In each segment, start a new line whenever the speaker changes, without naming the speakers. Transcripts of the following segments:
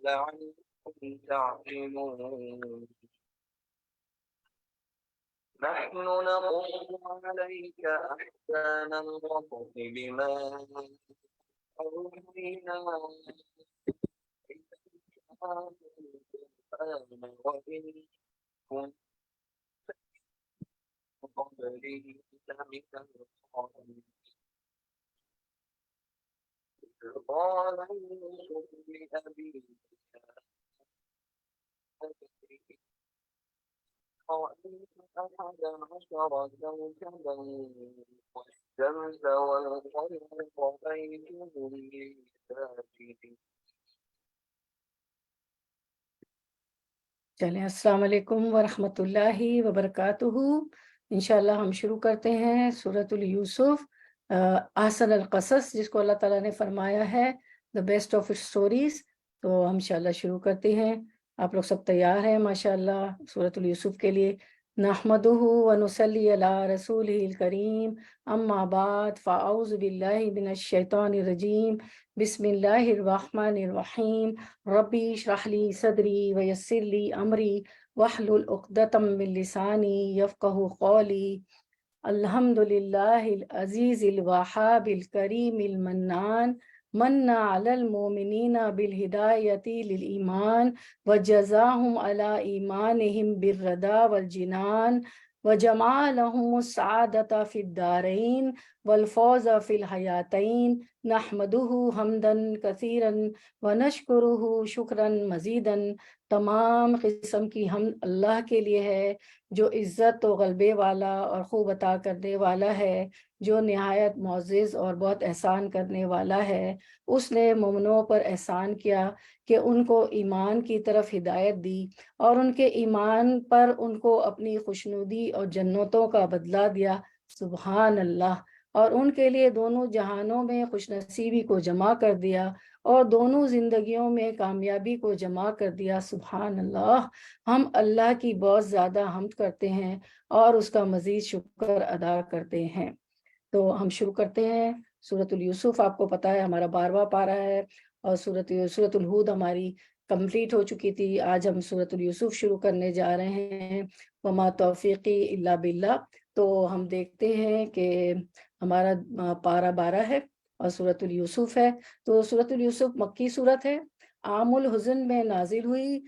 لعلكم تعقلون. نحن نقص عليك أحسن القصص بما أوحينا إليك هذا القرآن وإن كنت من قبله لمن الغافلين. إذ قال يوسف لأبيه رأيت أحد عشر كوكبا والشمس والقمر رأيتهم لي ساجدين.
چلیں، السلام علیکم ورحمۃ اللہ وبرکاتہ۔ انشاءاللہ ہم شروع کرتے ہیں سورۃ یوسف، احسن القصص، جس کو اللہ تعالیٰ نے فرمایا ہے the best of its stories۔ تو ہم انشاءاللہ شروع کرتے ہیں۔ آپ لوگ سب تیار ہیں ماشاءاللہ سورۃ یوسف کے لیے؟ نحمدہ ونصلی علی رسولہ الکریم، اما بعد فاعوذ باللہ من الشیطان الرجیم، بسم اللہ الرحمن الرحیم۔ ربی اشرح لی صدری ویسر لی امری واحلل عقدۃ من لسانی یفقہوا قولی۔ الحمد للہ العزیز الوہاب الکریم المنان، من علی المؤمنین بالہدایۃ للایمان وجزاہم علی ایمانہم بالرضا والجنان وجمع لهم السعادة في الدارين والفوز في الحیاتین۔ نحمده حمدا کثیرا ونشکرہ شکرا مزیدا۔ تمام قسم کی حمد اللہ کے لیے ہے جو عزت و غلبے والا اور خوب عطا کرنے والا ہے، جو نہایت معزز اور بہت احسان کرنے والا ہے۔ اس نے مومنوں پر احسان کیا کہ ان کو ایمان کی طرف ہدایت دی، اور ان کے ایمان پر ان کو اپنی خوشنودی اور جنتوں کا بدلہ دیا۔ سبحان اللہ۔ اور ان کے لیے دونوں جہانوں میں خوش نصیبی کو جمع کر دیا، اور دونوں زندگیوں میں کامیابی کو جمع کر دیا۔ سبحان اللہ۔ ہم اللہ کی بہت زیادہ حمد کرتے ہیں اور اس کا مزید شکر ادا کرتے ہیں۔ تو ہم شروع کرتے ہیں سورۃ یوسف۔ آپ کو پتہ ہے ہمارا 12واں پارہ ہے، اور سورۃ الہود ہماری کمپلیٹ ہو چکی تھی۔ آج ہم سورۃ یوسف شروع کرنے جا رہے ہیں۔ وما توفیقی الا باللہ۔ تو ہم دیکھتے ہیں کہ ہمارا پارہ 12 ہے اور سورۃ یوسف ہے۔ تو سورۃ یوسف مکی صورت ہے، عام الحزن میں نازل ہوئی،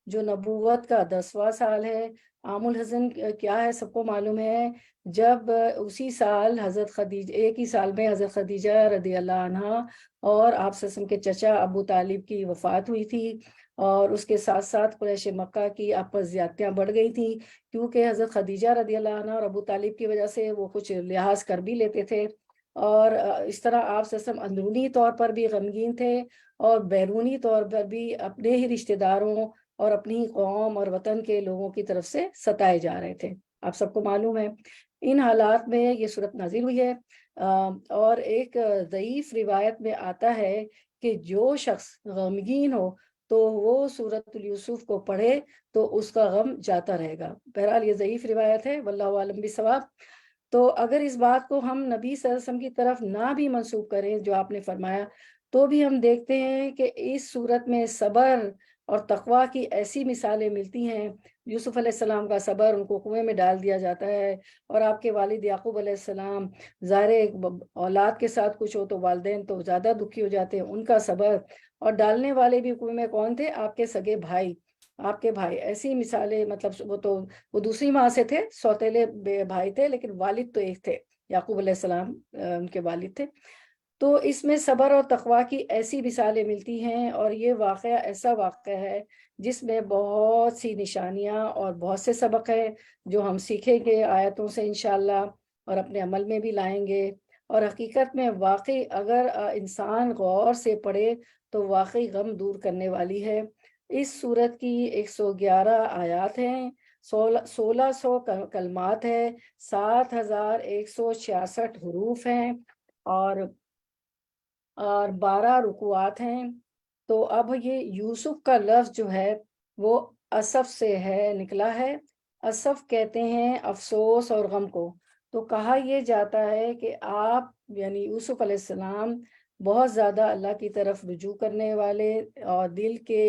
جو نبوت کا 10واں سال ہے۔ عام الحزن کیا ہے سب کو معلوم ہے، جب اسی سال حضرت خدیجہ، ایک ہی سال میں حضرت خدیجہ رضی اللہ عنہا اور آپ صلی اللہ علیہ وسلم کے چچا ابو طالب کی وفات ہوئی تھی، اور اس کے ساتھ ساتھ قریش مکہ کی آپس زیادتیاں بڑھ گئی تھیں، کیونکہ حضرت خدیجہ رضی اللہ عنہا اور ابو طالب کی وجہ سے وہ کچھ لحاظ کر بھی لیتے تھے، اور اس طرح آپ صلی اللہ علیہ وسلم اندرونی طور پر بھی غمگین تھے، اور بیرونی طور پر بھی اپنے ہی رشتہ داروں اور اپنی قوم اور وطن کے لوگوں کی طرف سے ستائے جا رہے تھے۔ آپ سب کو معلوم ہے ان حالات میں یہ صورت نازل ہوئی ہے۔ اور ایک ضعیف روایت میں آتا ہے کہ جو شخص غمگین ہو تو وہ سورۃ یوسف کو پڑھے تو اس کا غم جاتا رہے گا۔ بہرحال یہ ضعیف روایت ہے، واللہ عالم بالصواب۔ تو اگر اس بات کو ہم نبی صلی اللہ علیہ وسلم کی طرف نہ بھی منسوب کریں جو آپ نے فرمایا، تو بھی ہم دیکھتے ہیں کہ اس صورت میں صبر اور تقوی کی ایسی مثالیں ملتی ہیں۔ یوسف علیہ السلام کا صبر، ان کو کنویں میں ڈال دیا جاتا ہے، اور آپ کے والد یعقوب علیہ السلام، ظاہر اولاد کے ساتھ کچھ ہو تو والدین تو زیادہ دکھی ہو جاتے ہیں، ان کا صبر، اور ڈالنے والے بھی کنویں میں کون تھے؟ آپ کے سگے بھائی، آپ کے بھائی۔ ایسی مثالیں، مطلب وہ دوسری ماں سے تھے، سوتیلے بھائی تھے، لیکن والد تو ایک تھے، یعقوب علیہ السلام ان کے والد تھے۔ تو اس میں صبر اور تقوی کی ایسی مثالیں ملتی ہیں، اور یہ واقعہ ایسا واقعہ ہے جس میں بہت سی نشانیاں اور بہت سے سبق ہیں جو ہم سیکھیں گے آیتوں سے انشاءاللہ، اور اپنے عمل میں بھی لائیں گے۔ اور حقیقت میں واقعی اگر انسان غور سے پڑھے تو واقعی غم دور کرنے والی ہے۔ اس سورت کی 111 آیات ہیں، 1600 کلمات ہیں، 7166 حروف ہیں، اور 12 رکوعات ہیں۔ تو اب یہ یوسف کا لفظ جو ہے وہ اسف سے ہے نکلا ہے۔ اسف کہتے ہیں افسوس اور غم کو۔ تو کہا یہ جاتا ہے کہ آپ یعنی یوسف علیہ السلام بہت زیادہ اللہ کی طرف رجوع کرنے والے اور دل کے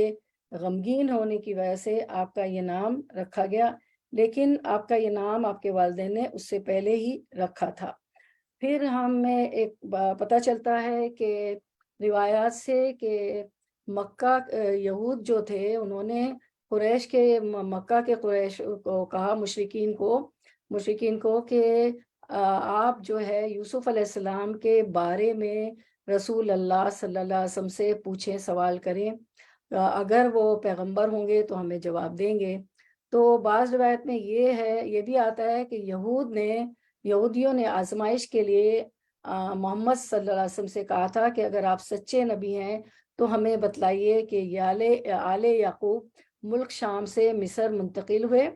غمگین ہونے کی وجہ سے آپ کا یہ نام رکھا گیا، لیکن آپ کا یہ نام آپ کے والدین نے اس سے پہلے ہی رکھا تھا۔ پھر ہمیں ایک پتہ چلتا ہے کہ روایات سے کہ مکہ یہود جو تھے انہوں نے قریش کے مکہ کے قریش کو کہا، مشرکین کو کہ آپ جو ہے یوسف علیہ السلام کے بارے میں رسول اللہ صلی اللہ علیہ وسلم سے پوچھیں، سوال کریں، اگر وہ پیغمبر ہوں گے تو ہمیں جواب دیں گے۔ تو بعض روایت میں یہ بھی آتا ہے کہ یہودیوں نے آزمائش کے لیے محمد صلی اللہ علیہ وسلم سے کہا تھا کہ اگر آپ سچے نبی ہیں تو ہمیں بتلائیے کہ آل یعقوب ملک شام سے مصر منتقل ہوئے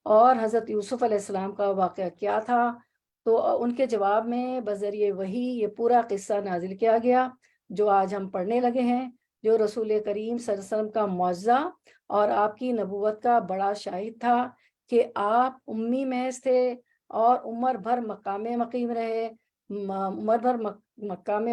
اور حضرت یوسف علیہ السلام کا واقعہ کیا تھا۔ تو ان کے جواب میں بذریعہ وحی یہ پورا قصہ نازل کیا گیا جو آج ہم پڑھنے لگے ہیں، جو رسول کریم صلی اللہ علیہ وسلم کا معجزہ اور آپ کی نبوت کا بڑا شاہد تھا کہ آپ امی محض تھے اور عمر بھر مکہ میں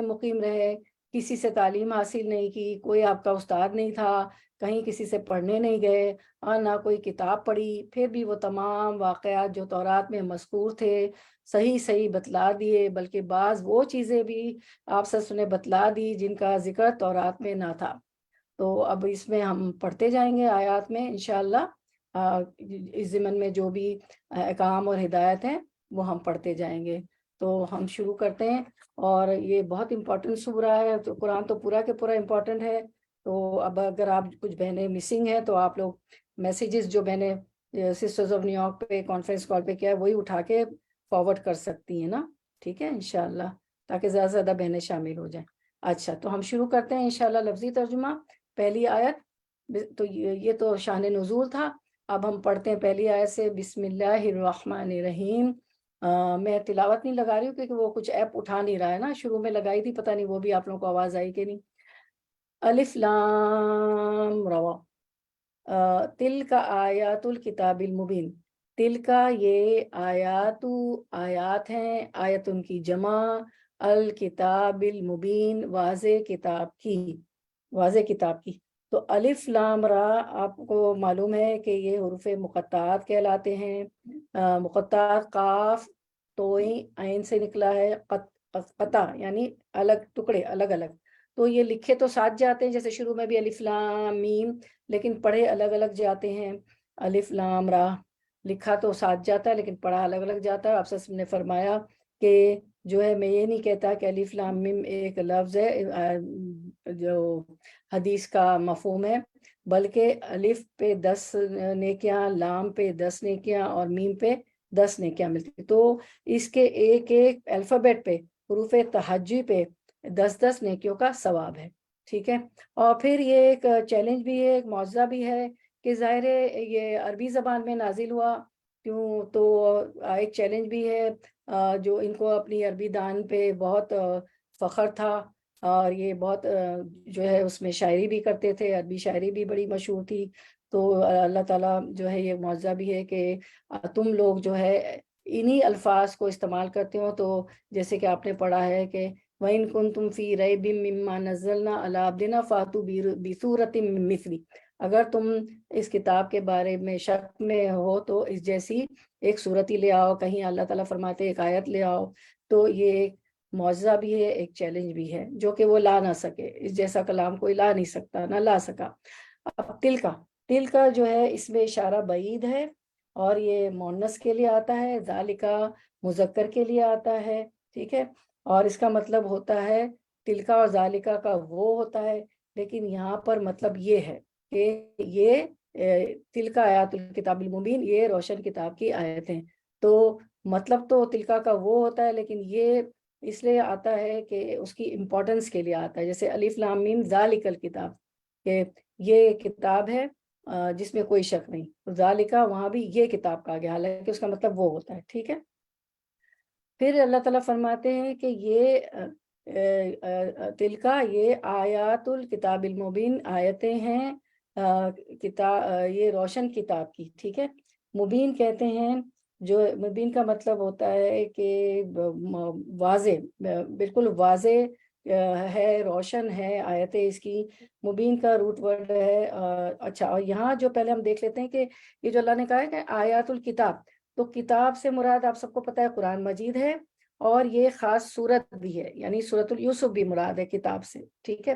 مقیم رہے، کسی سے تعلیم حاصل نہیں کی، کوئی آپ کا استاد نہیں تھا، کہیں کسی سے پڑھنے نہیں گئے اور نہ کوئی کتاب پڑھی، پھر بھی وہ تمام واقعات جو تورات میں مذکور تھے صحیح بتلا دیے، بلکہ بعض وہ چیزیں بھی آپ سب نے بتلا دی جن کا ذکر تورات میں نہ تھا۔ تو اب اس میں ہم پڑھتے جائیں گے آیات میں انشاءاللہ، اس ضمن میں جو بھی احکام اور ہدایت ہیں وہ ہم پڑھتے جائیں گے۔ تو ہم شروع کرتے ہیں، اور یہ بہت امپورٹنٹ سورہ ہے، تو قرآن تو پورا کے پورا امپورٹنٹ ہے۔ تو اب اگر آپ کچھ بہنیں مسنگ ہیں تو آپ لوگ میسیجز جو بہنیں سسٹرز آف نیو یارک پہ کانفرنس کال پہ کیا ہے وہی اٹھا کے فارورڈ کر سکتی ہیں نا، ٹھیک ہے انشاءاللہ، تاکہ زیادہ سے زیادہ بہنیں شامل ہو جائیں۔ اچھا، تو ہم شروع کرتے ہیں انشاءاللہ لفظی ترجمہ۔ پہلی آیت تو یہ تو شان نزول تھا، اب ہم پڑھتے ہیں پہلی آیت سے۔ بسم اللہ الرحمن الرحیم۔ میں تلاوت نہیں لگا رہی ہوں کیونکہ وہ کچھ ایپ اٹھا نہیں رہا ہے نا، شروع میں لگائی تھی، پتہ نہیں وہ بھی آپ لوگوں کو آواز آئی کہ نہیں۔ الف لام را، تلک آیات الکتاب المبین، تلک یہ آیات ہیں، آیت ان کی جمع، الکتاب المبین واضح کتاب کی۔ تو الف لام را آپ کو معلوم ہے کہ یہ حروف مقطعات کہلاتے ہیں۔ مقطعات قاف توئی عین سے نکلا ہے، قطع یعنی الگ ٹکڑے، الگ الگ۔ تو یہ لکھے تو ساتھ جاتے ہیں جیسے شروع میں بھی الف لام میم، لیکن پڑھے الگ الگ جاتے ہیں۔ الف لام را لکھا تو ساتھ جاتا ہے لیکن پڑھا الگ الگ جاتا ہے۔ آپ سے نے فرمایا کہ جو ہے میں یہ نہیں کہتا کہ الف لام میم ایک لفظ ہے جو حدیث کا مفہوم ہے، بلکہ الف پہ 10 نیکیاں، لام پہ 10 نیکیاں اور میم پہ 10 نیکیاں ملتی، تو اس کے ایک الفابیٹ پہ، حروف تہجی پہ 10 نیکیوں کا ثواب ہے، ٹھیک ہے۔ اور پھر یہ ایک چیلنج بھی ہے، ایک معجزہ بھی ہے کہ ظاہر ہے یہ عربی زبان میں نازل ہوا، کیوں تو ایک چیلنج بھی ہے، جو ان کو اپنی عربی دان پہ بہت فخر تھا، اور یہ بہت جو ہے اس میں شاعری بھی کرتے تھے، عربی شاعری بھی بڑی مشہور تھی۔ تو اللہ تعالیٰ جو ہے یہ معجزہ بھی ہے کہ تم لوگ جو ہے انہی الفاظ کو استعمال کرتے ہو، تو جیسے کہ آپ نے پڑھا ہے کہ وَإِن كُنتُمْ فِي رَيْبٍ مِّمَّا نَزَّلْنَا عَلَىٰ عَبْدِنَا فَأْتُوا بِسُورَةٍ مِّن مِّثْلِهِ، اگر تم اس کتاب کے بارے میں شک میں ہو تو اس جیسی ایک صورت ہی لے آؤ، کہیں اللہ تعالیٰ فرماتے ایک آیت لے آؤ۔ تو یہ ایک معجزہ بھی ہے، ایک چیلنج بھی ہے جو کہ وہ لا نہ سکے، اس جیسا کلام کوئی لا نہیں سکتا، نہ لا سکا۔ اب تل کا جو ہے اس میں اشارہ بعید ہے، اور یہ مؤنث کے لیے آتا ہے، ذالکا مذکر کے لیے آتا ہے، ٹھیک ہے۔ اور اس کا مطلب ہوتا ہے تلکا اور ذالکا کا وہ ہوتا ہے، لیکن یہاں پر مطلب یہ ہے کہ یہ تلکا آیات الکتاب المبین، یہ روشن کتاب کی آیت ہیں۔ تو مطلب تو تلکا کا وہ ہوتا ہے، لیکن یہ اس لیے آتا ہے کہ اس کی امپورٹنس کے لیے آتا ہے، جیسے الف لام میم ذالک الکتاب، کہ یہ کتاب ہے جس میں کوئی شک نہیں، ذالکا وہاں بھی یہ کتاب کہا گیا، حالانکہ اس کا مطلب وہ ہوتا ہے، ٹھیک ہے۔ پھر اللہ تعالیٰ فرماتے ہیں کہ یہ تلکا یہ آیات الکتاب المبین آیتیں ہیں کتاب یہ روشن کتاب کی، ٹھیک ہے. مبین کہتے ہیں، جو مبین کا مطلب ہوتا ہے کہ واضح، بالکل واضح ہے، روشن ہے آیتیں اس کی. مبین کا روٹ ورڈ ہے. اچھا، اور یہاں جو پہلے ہم دیکھ لیتے ہیں کہ یہ جو اللہ نے کہا ہے کہ آیات الکتاب، تو کتاب سے مراد آپ سب کو پتہ ہے قرآن مجید ہے، اور یہ خاص صورت بھی ہے، یعنی سورۃ الیوسف بھی مراد ہے کتاب سے، ٹھیک ہے.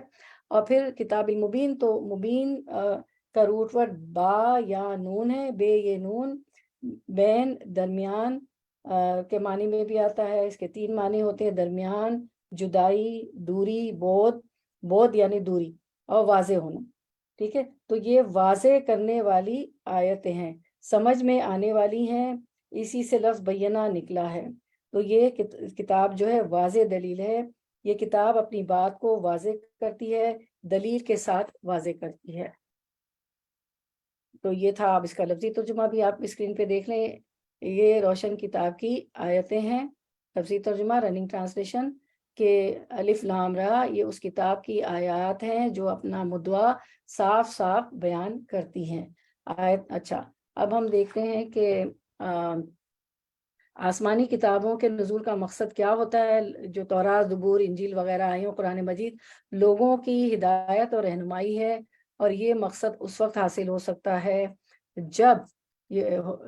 اور پھر کتاب المبین، تو مبین کا روٹ ورڈ با یا نون ہے. بے یہ نون، بین درمیان کے معنی میں بھی آتا ہے. اس کے 3 معنی ہوتے ہیں: درمیان، جدائی، دوری. بود یعنی دوری، اور واضح ہونا، ٹھیک ہے. تو یہ واضح کرنے والی آیتیں ہیں، سمجھ میں آنے والی ہیں، اسی سے لفظ بینہ نکلا ہے. تو یہ کتاب جو ہے واضح دلیل ہے. یہ کتاب اپنی بات کو واضح کرتی ہے، دلیل کے ساتھ واضح کرتی ہے. تو یہ تھا. اب اس کا لفظی ترجمہ بھی آپ اسکرین پہ دیکھ لیں. یہ روشن کتاب کی آیتیں ہیں. لفظی ترجمہ رننگ ٹرانسلیشن کہ الف لام را، یہ اس کتاب کی آیات ہیں جو اپنا مدعا صاف صاف بیان کرتی ہیں. آیت. اچھا، اب ہم دیکھتے ہیں کہ آسمانی کتابوں کے نزول کا مقصد کیا ہوتا ہے. جو تورات، زبور، انجیل وغیرہ آئی ہوں، قرآن مجید لوگوں کی ہدایت اور رہنمائی ہے، اور یہ مقصد اس وقت حاصل ہو سکتا ہے جب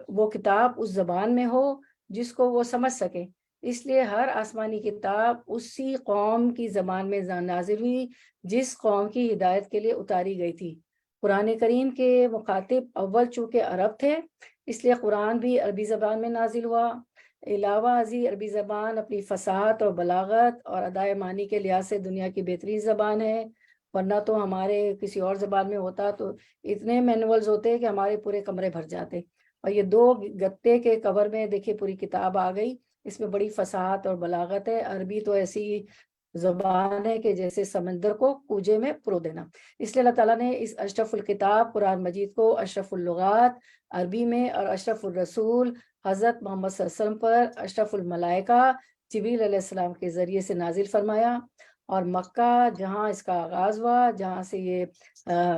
وہ کتاب اس زبان میں ہو جس کو وہ سمجھ سکے. اس لیے ہر آسمانی کتاب اسی قوم کی زبان میں نازل ہوئی جس قوم کی ہدایت کے لیے اتاری گئی تھی. قرآن کریم کے مخاطب اول چونکہ عرب تھے، اس لیے قرآن بھی عربی زبان میں نازل ہوا. علاوہ ازیں عربی زبان اپنی فصاحت اور بلاغت اور ادائے معنی کے لحاظ سے دنیا کی بہترین زبان ہے. ورنہ تو ہمارے کسی اور زبان میں ہوتا تو اتنے مینولز ہوتے کہ ہمارے پورے کمرے بھر جاتے. اور یہ 2 گتے کے کور میں دیکھیں پوری کتاب آ گئی. اس میں بڑی فصاحت اور بلاغت ہے. عربی تو ایسی زبان ہے کہ جیسے سمندر کو کوجے میں پرو دینا. اس لیے اللہ تعالیٰ نے اس اشرف الکتاب قرآن مجید کو اشرف اللغات عربی میں، اور اشرف الرسول حضرت محمد صلی اللہ علیہ وسلم پر اشرف الملائکہ جبریل علیہ السلام کے ذریعے سے نازل فرمایا. اور مکہ جہاں اس کا آغاز ہوا، جہاں سے یہ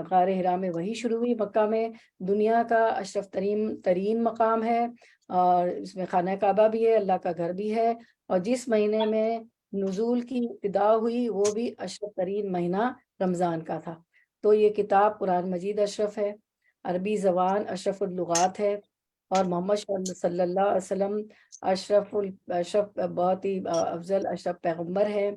غار حرا میں وحی شروع ہوئی، مکہ میں دنیا کا اشرف ترین مقام ہے، اور اس میں خانہ کعبہ بھی ہے، اللہ کا گھر بھی ہے. اور جس مہینے میں نزول کی ابتدا ہوئی وہ بھی اشرف ترین مہینہ رمضان کا تھا. تو یہ کتاب قرآن مجید اشرف ہے، عربی زبان اشرف اللغات ہے، اور محمد صلی اللہ علیہ وسلم اشرف بہت ہی افضل اشرف پیغمبر ہے.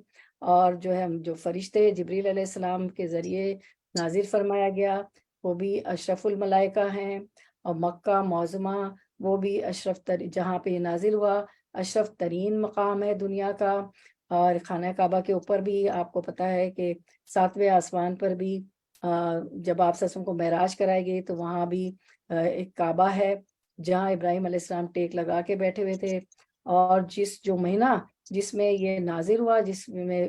اور جو ہے جو فرشتے جبریل علیہ السلام کے ذریعے نازل فرمایا گیا وہ بھی اشرف الملائکہ ہیں. اور مکہ معظمہ وہ بھی جہاں پہ یہ نازل ہوا اشرف ترین مقام ہے دنیا کا. اور خانہ کعبہ کے اوپر بھی آپ کو پتہ ہے کہ 7ویں آسمان پر بھی جب آپ سسوں کو معراج کرائے گئے تو وہاں بھی ایک کعبہ ہے جہاں ابراہیم علیہ السلام ٹیک لگا کے بیٹھے ہوئے تھے. اور جو مہینہ جس میں یہ نازل ہوا، جس میں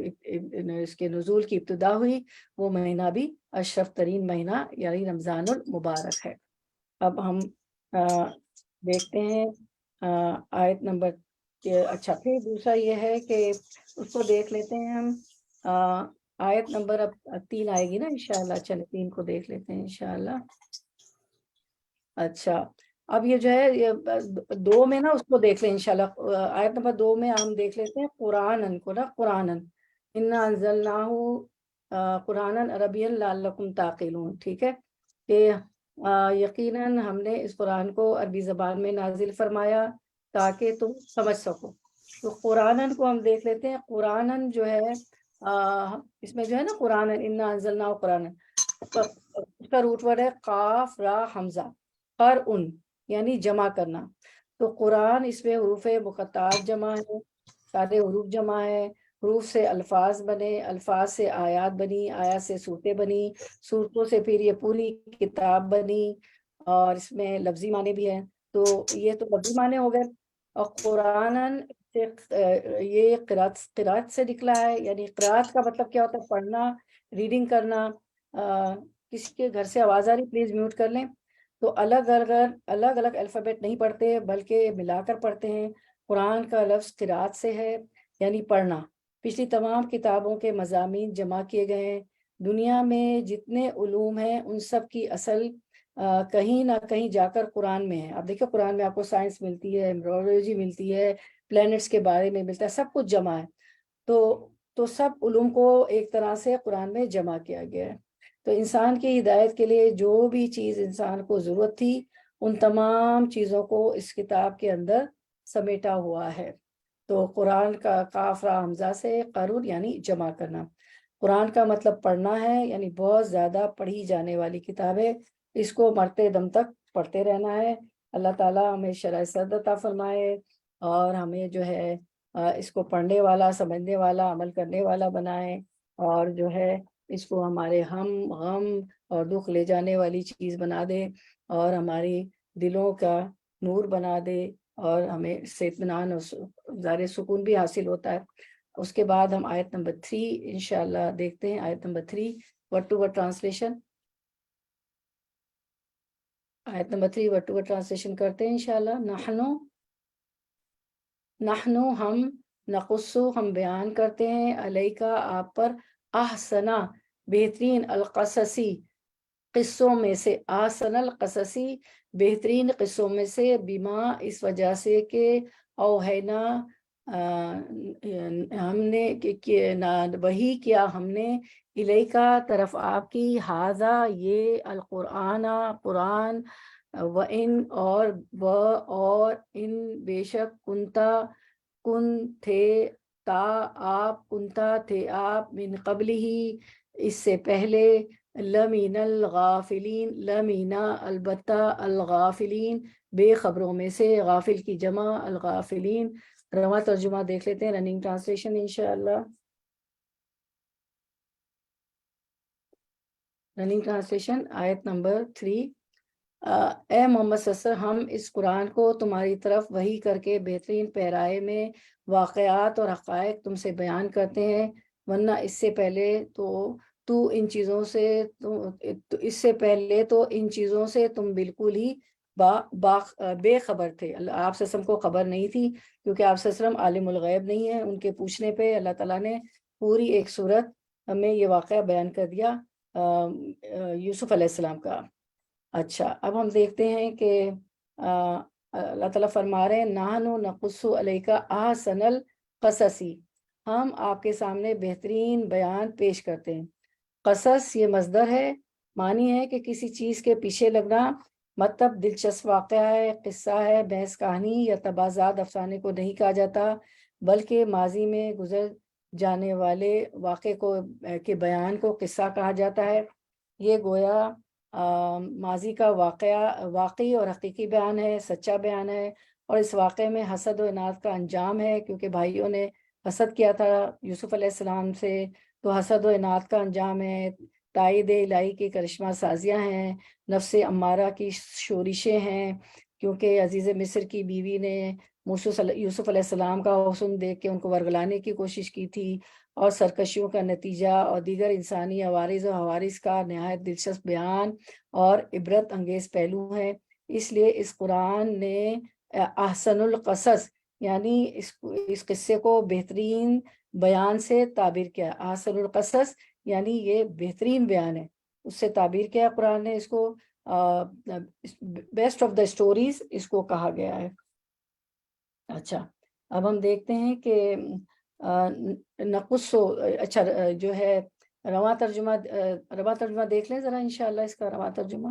اس کے نزول کی ابتدا ہوئی، وہ مہینہ بھی اشرف ترین مہینہ یعنی رمضان المبارک ہے. اب ہم دیکھتے ہیں آیت نمبر. اچھا، پھر دوسرا یہ ہے کہ اس کو دیکھ لیتے ہیں ہم. آیت نمبر اب 3 آئے گی نا انشاءاللہ. چلے 3 کو دیکھ لیتے ہیں انشاءاللہ. اچھا، اب یہ جو ہے یہ 2 میں نا اس کو دیکھ لیں انشاءاللہ. آیت نمبر 2 میں ہم دیکھ لیتے ہیں قرآنن کو نا. قرآنن انا انزلناہ قرآنن عربیا لعلکم تعقلون. ٹھیک ہے کہ یقیناً ہم نے اس قرآن کو عربی زبان میں نازل فرمایا تاکہ تم سمجھ سکو. تو قرآنن کو ہم دیکھ لیتے ہیں. قرآنن جو ہے اس میں جو ہے نا قرآنن انا انزلناہ قرآنن، اس کا روٹ ورڈ ہے قاف را حمزہ قرآن یعنی جمع کرنا. تو قرآن اس میں حروف مقطعات جمع ہے، سارے حروف جمع ہے. حروف سے الفاظ بنے، الفاظ سے آیات بنی، آیات سے صورتیں بنی، صورتوں سے پھر یہ پوری کتاب بنی. اور اس میں لفظی معنی بھی ہیں. تو یہ تو لفظی معنی ہو گئے. اور قرآنن یہ قرات سے نکلا ہے. یعنی قرات کا مطلب کیا ہوتا ہے؟ پڑھنا، ریڈنگ کرنا. کسی کے گھر سے آواز آ رہی، پلیز میوٹ کر لیں. تو الگ الگ الفابیٹ نہیں پڑھتے بلکہ ملا کر پڑھتے ہیں. قرآن کا لفظ قرات سے ہے یعنی پڑھنا. پچھلی تمام کتابوں کے مضامین جمع کیے گئے ہیں دنیا میں جتنے علوم ہیں ان سب کی اصل کہیں نہ کہیں جا کر قرآن میں ہے. آپ دیکھیں قرآن میں آپ کو سائنس ملتی ہے، ایمبرولوجی ملتی ہے، پلانٹس کے بارے میں ملتا ہے، سب کچھ جمع ہے. تو سب علوم کو ایک طرح سے قرآن میں جمع کیا گیا ہے. تو انسان کی ہدایت کے لیے جو بھی چیز انسان کو ضرورت تھی ان تمام چیزوں کو اس کتاب کے اندر سمیٹا ہوا ہے. تو قرآن کا کاف را حمزہ سے قرون یعنی جمع کرنا. قرآن کا مطلب پڑھنا ہے، یعنی بہت زیادہ پڑھی جانے والی کتاب ہے. اس کو مرتے دم تک پڑھتے رہنا ہے. اللہ تعالیٰ ہمیں شرح صدر عطا فرمائے اور ہمیں جو ہے اس کو پڑھنے والا، سمجھنے والا، عمل کرنے والا بنائے، اور جو ہے اس کو ہمارے غم اور دکھ لے جانے والی چیز بنا دے، اور ہماری دلوں کا نور بنا دے، اور ہمیں اس سے اطمینان اور ظاہر سکون بھی حاصل ہوتا ہے. اس کے بعد ہم آیت نمبر 3 انشاءاللہ دیکھتے ہیں. آیت نمبر 3 ورڈ ٹو ورڈ ٹرانسلیشن. آیت نمبر 3 ورڈ ٹو ورڈ ٹرانسلیشن کرتے ہیں انشاءاللہ. نحنو ہم، نقصو ہم بیان کرتے ہیں، علیکا آپ پر، احسنا بہترین، القصصی قصوں میں سے، احسن القصصی بہترین قصوں میں سے، بما اس وجہ سے کہ اوہینا ہم نے وحی کیا ہم نے، الیکا طرف آپ کی، ہذا یہ، القرآن قرآن، اور ان بے شک، کن تھے، آپ کنتا تھے آپ، من قبل ہی اس سے پہلے، لمین الغافلین، لمینا البتہ، الغافلین بے خبروں میں سے، غافل کی جمع الغافلین. رواں ترجمہ دیکھ لیتے ہیں، رننگ ٹرانسلیشن انشاءاللہ. رننگ ٹرانسلیشن آیت نمبر 3. اے محمد صلی اللہ علیہ وسلم، ہم اس قرآن کو تمہاری طرف وحی کر کے بہترین پیرائے میں واقعات اور حقائق تم سے بیان کرتے ہیں، ورنہ اس سے پہلے تو ان چیزوں سے اس سے پہلے تو ان چیزوں سے تم بالکل ہی بے خبر تھے. آپ صلی اللہ علیہ وسلم کو خبر نہیں تھی، کیونکہ آپ صلی اللہ علیہ وسلم عالم الغیب نہیں ہیں. ان کے پوچھنے پہ اللہ تعالیٰ نے پوری ایک صورت ہمیں یہ واقعہ بیان کر دیا یوسف علیہ السلام کا. اچھا، اب ہم دیکھتے ہیں کہ اللہ تعالیٰ فرما رہے ہیں، نحنو نقص علیک احسن القصصی، ہم آپ کے سامنے بہترین بیان پیش کرتے ہیں. قصص یہ مصدر ہے، معنی ہے کہ کسی چیز کے پیچھے لگنا، مطلب دلچسپ واقعہ ہے، قصہ ہے، بحث کہانی یا تبازات افسانے کو نہیں کہا جاتا، بلکہ ماضی میں گزر جانے والے واقعے کے بیان کو قصہ کہا جاتا ہے. یہ گویا ماضی کا واقعی اور حقیقی بیان ہے، سچا بیان ہے، اور اس واقعے میں حسد و اناد کا انجام ہے، کیونکہ بھائیوں نے حسد کیا تھا یوسف علیہ السلام سے، تو حسد و اناد کا انجام ہے، تائید الہی کی کرشمہ سازیاں ہیں، نفس امارہ کی شورشیں ہیں، کیونکہ عزیز مصر کی بیوی نے یوسف علیہ السلام کا حسن دیکھ کے ان کو ورگلانے کی کوشش کی تھی، اور سرکشیوں کا نتیجہ اور دیگر انسانی عوارض و حوادث کا نہایت دلچسپ بیان اور عبرت انگیز پہلو ہیں. اس لیے اس قرآن نے احسن القصص یعنی اس قصے کو بہترین بیان سے تعبیر کیا. احسن القصص یعنی یہ بہترین بیان ہے، اس سے تعبیر کیا قرآن نے. اس کو بیسٹ آف دا اسٹوریز اس کو کہا گیا ہے. اچھا، اب ہم دیکھتے ہیں کہ نقص اچھا جو ہے رواں ترجمہ دیکھ لیں ذرا انشاءاللہ. اس کا رواں ترجمہ،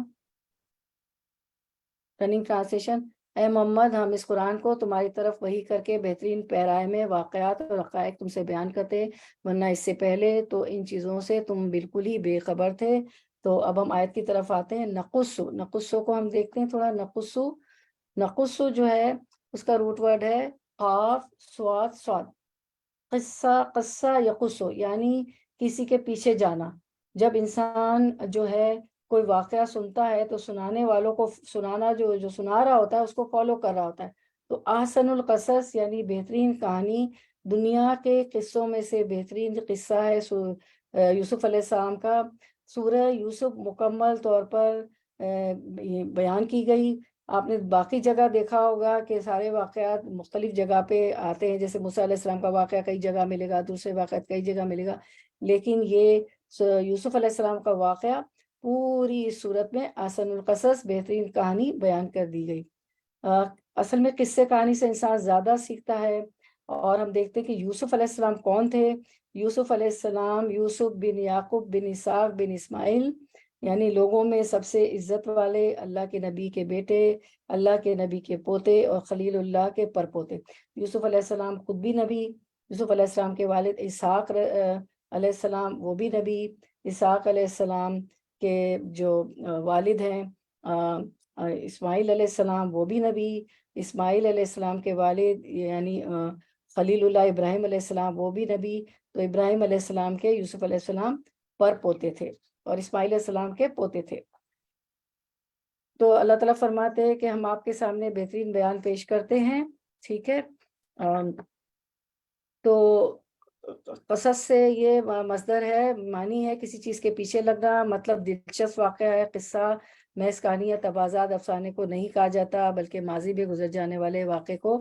رننگ ٹرانسلیشن. اے محمد، ہم اس قرآن کو تمہاری طرف وحی کر کے بہترین پیرائے میں واقعات اور حقائق تم سے بیان کرتے، ورنہ اس سے پہلے تو ان چیزوں سے تم بالکل ہی بے خبر تھے. تو اب ہم آیت کی طرف آتے ہیں. نقص کو ہم دیکھتے ہیں تھوڑا. نقص جو ہے اس کا روٹ ورڈ ہے قاف صاد. قصہ یقص یعنی کسی کے پیچھے جانا. جب انسان جو ہے کوئی واقعہ سنتا ہے تو سنانے والوں کو سنانا، جو سنا رہا ہوتا ہے اس کو فالو کر رہا ہوتا ہے. تو احسن القصص یعنی بہترین کہانی، دنیا کے قصوں میں سے بہترین قصہ ہے یوسف علیہ السلام کا. سورہ یوسف مکمل طور پر بیان کی گئی. آپ نے باقی جگہ دیکھا ہوگا کہ سارے واقعات مختلف جگہ پہ آتے ہیں، جیسے موسیٰ علیہ السلام کا واقعہ کئی جگہ ملے گا، دوسرے واقعات کئی جگہ ملے گا، لیکن یہ یوسف علیہ السلام کا واقعہ پوری اس صورت میں احسن القصص بہترین کہانی بیان کر دی گئی۔ اصل میں قصے کہانی سے انسان زیادہ سیکھتا ہے، اور ہم دیکھتے ہیں کہ یوسف علیہ السلام کون تھے۔ یوسف علیہ السلام یوسف بن یعقوب بن اسحاق بن اسماعیل، یعنی لوگوں میں سب سے عزت والے، اللہ کے نبی کے بیٹے، اللہ کے نبی کے پوتے اور خلیل اللہ کے پرپوتے۔ یوسف علیہ السلام خود بھی نبی، یوسف علیہ السلام کے والد اسحاق علیہ السلام وہ بھی نبی، اسحاق علیہ السلام کے جو والد ہیں اسماعیل علیہ السلام وہ بھی نبی، اسماعیل علیہ السلام کے والد یعنی خلیل اللہ ابراہیم علیہ السلام وہ بھی نبی، تو ابراہیم علیہ السلام کے یوسف علیہ السلام پر پوتے تھے اور اسماعیل علیہ السلام کے پوتے تھے۔ تو اللہ تعالیٰ فرماتے ہیں کہ ہم آپ کے سامنے بہترین بیان پیش کرتے ہیں، ٹھیک ہے۔ تو قصص سے یہ مصدر ہے، معنی ہے کسی چیز کے پیچھے لگنا، مطلب دلچسپ واقعہ ہے، قصہ محض کہانی یا تبازات افسانے کو نہیں کہا جاتا، بلکہ ماضی میں گزر جانے والے واقعے کو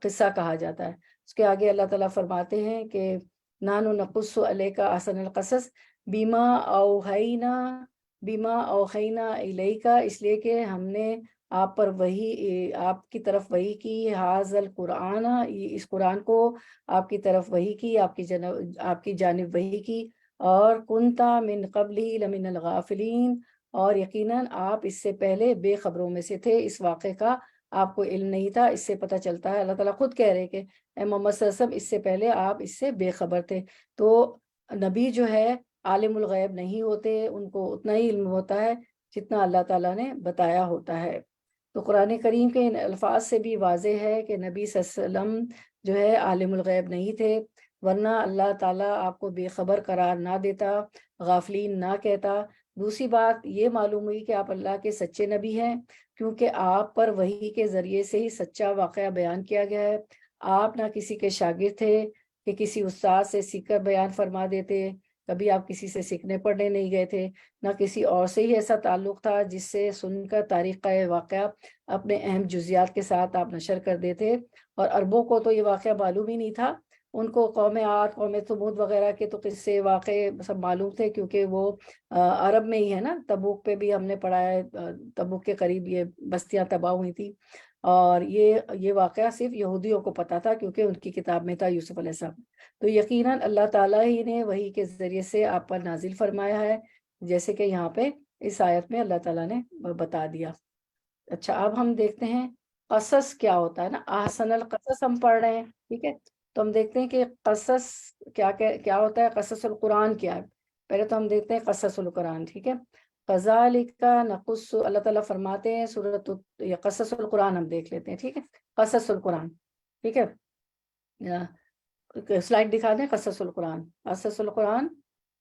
قصہ کہا جاتا ہے۔ اس کے آگے اللہ تعالیٰ فرماتے ہیں کہ نحن نقص علیک احسن القصص بما اوحینا الیک، اس لیے کہ ہم نے آپ پر وحی، آپ کی طرف وحی کی، حاذا القرآن، اس قرآن کو آپ کی طرف وحی کی، آپ کی جانب وحی کی، اور کنتا من قبلہ لمن الغافلین، اور یقیناً آپ اس سے پہلے بے خبروں میں سے تھے، اس واقعے کا آپ کو علم نہیں تھا۔ اس سے پتہ چلتا ہے اللہ تعالیٰ خود کہہ رہے کہ اے محمد صلی اللہ علیہ وسلم اس سے پہلے آپ اس سے بے خبر تھے۔ تو نبی جو ہے عالم الغیب نہیں ہوتے، ان کو اتنا ہی علم ہوتا ہے جتنا اللہ تعالیٰ نے بتایا ہوتا ہے۔ تو قرآن کریم کے ان الفاظ سے بھی واضح ہے کہ نبی صلی اللہ علیہ وسلم جو ہے عالم الغیب نہیں تھے، ورنہ اللہ تعالیٰ آپ کو بے خبر قرار نہ دیتا، غافلین نہ کہتا۔ دوسری بات یہ معلوم ہوئی کہ آپ اللہ کے سچے نبی ہیں، کیونکہ آپ پر وحی کے ذریعے سے ہی سچا واقعہ بیان کیا گیا ہے۔ آپ نہ کسی کے شاگرد تھے کہ کسی استاد سے سیکھ کر بیان فرما دیتے، کبھی آپ کسی سے سیکھنے پڑھنے نہیں گئے تھے، نہ کسی اور سے ہی ایسا تعلق تھا جس سے سن کر تاریخ کا یہ واقعہ اپنے اہم جزیات کے ساتھ آپ نشر کر دیتے۔ اور عربوں کو تو یہ واقعہ معلوم ہی نہیں تھا، ان کو قوم عاد، قوم ثمود وغیرہ کے تو قصے واقعے سب معلوم تھے، کیونکہ وہ عرب میں ہی ہے نا۔ تبوک پہ بھی ہم نے پڑھا ہے، تبوک کے قریب یہ بستیاں تباہ ہوئی تھی، اور یہ واقعہ صرف یہودیوں کو پتا تھا کیونکہ ان کی کتاب میں تھا یوسف علیہ السلام۔ تو یقیناً اللہ تعالیٰ ہی نے وحی کے ذریعے سے آپ پر نازل فرمایا ہے، جیسے کہ یہاں پہ اس آیت میں اللہ تعالیٰ نے بتا دیا۔ اچھا، اب ہم دیکھتے ہیں قصص کیا ہوتا ہے نا، احسن القصص ہم پڑھ رہے ہیں، ٹھیک ہے۔ تو ہم دیکھتے ہیں کہ قصص کیا ہوتا ہے، قصص القرآن کیا ہے۔ پہلے تو ہم دیکھتے ہیں قصص القرآن، ٹھیک ہے۔ کذالک نقص، اللہ تعالیٰ فرماتے ہیں سورۃ یا قصص القرآن ہم دیکھ لیتے ہیں، ٹھیک ہے۔ قصص القرآن، ٹھیک ہے، سلائڈ دکھا دیں۔ قصص القرآن، قصص القرآن،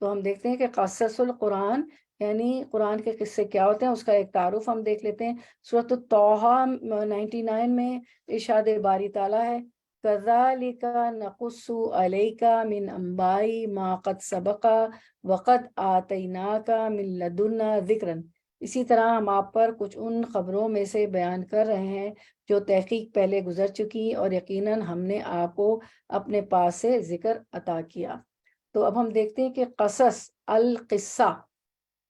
تو ہم دیکھتے ہیں کہ قصص القرآن یعنی قرآن کے قصے کیا ہوتے ہیں، اس کا ایک تعارف ہم دیکھ لیتے ہیں۔ سورۃ الطٰہٰ 99 میں ارشاد باری تعالیٰ ہے کذالک نقص علیک من انباء ما قد سبق وقد آتیناک من لدنا ذکرا، اسی طرح ہم آپ پر کچھ ان خبروں میں سے بیان کر رہے ہیں جو تحقیق پہلے گزر چکی، اور یقیناً ہم نے آپ کو اپنے پاس سے ذکر عطا کیا۔ تو اب ہم دیکھتے ہیں کہ قصص القصہ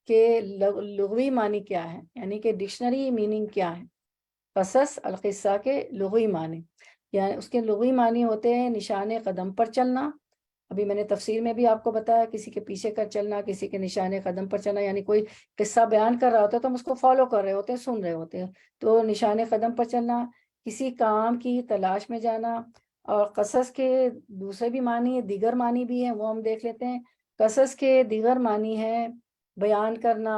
کے لغوی معنی کیا ہے، یعنی کہ ڈکشنری میننگ کیا ہے۔ قصص القصہ کے لغوی معنی، یعنی اس کے لغوی معنی ہوتے ہیں نشان قدم پر چلنا۔ ابھی میں نے تفسیر میں بھی آپ کو بتایا، کسی کے پیچھے کر چلنا، کسی کے نشان قدم پر چلنا، یعنی کوئی قصہ بیان کر رہا ہوتا ہے تو ہم اس کو فالو کر رہے ہوتے ہیں، سن رہے ہوتے ہیں، تو نشان قدم پر چلنا، کسی کام کی تلاش میں جانا۔ اور قصص کے دوسرے بھی معنی، دیگر معنی بھی ہیں، وہ ہم دیکھ لیتے ہیں۔ قصص کے دیگر معنی ہیں بیان کرنا،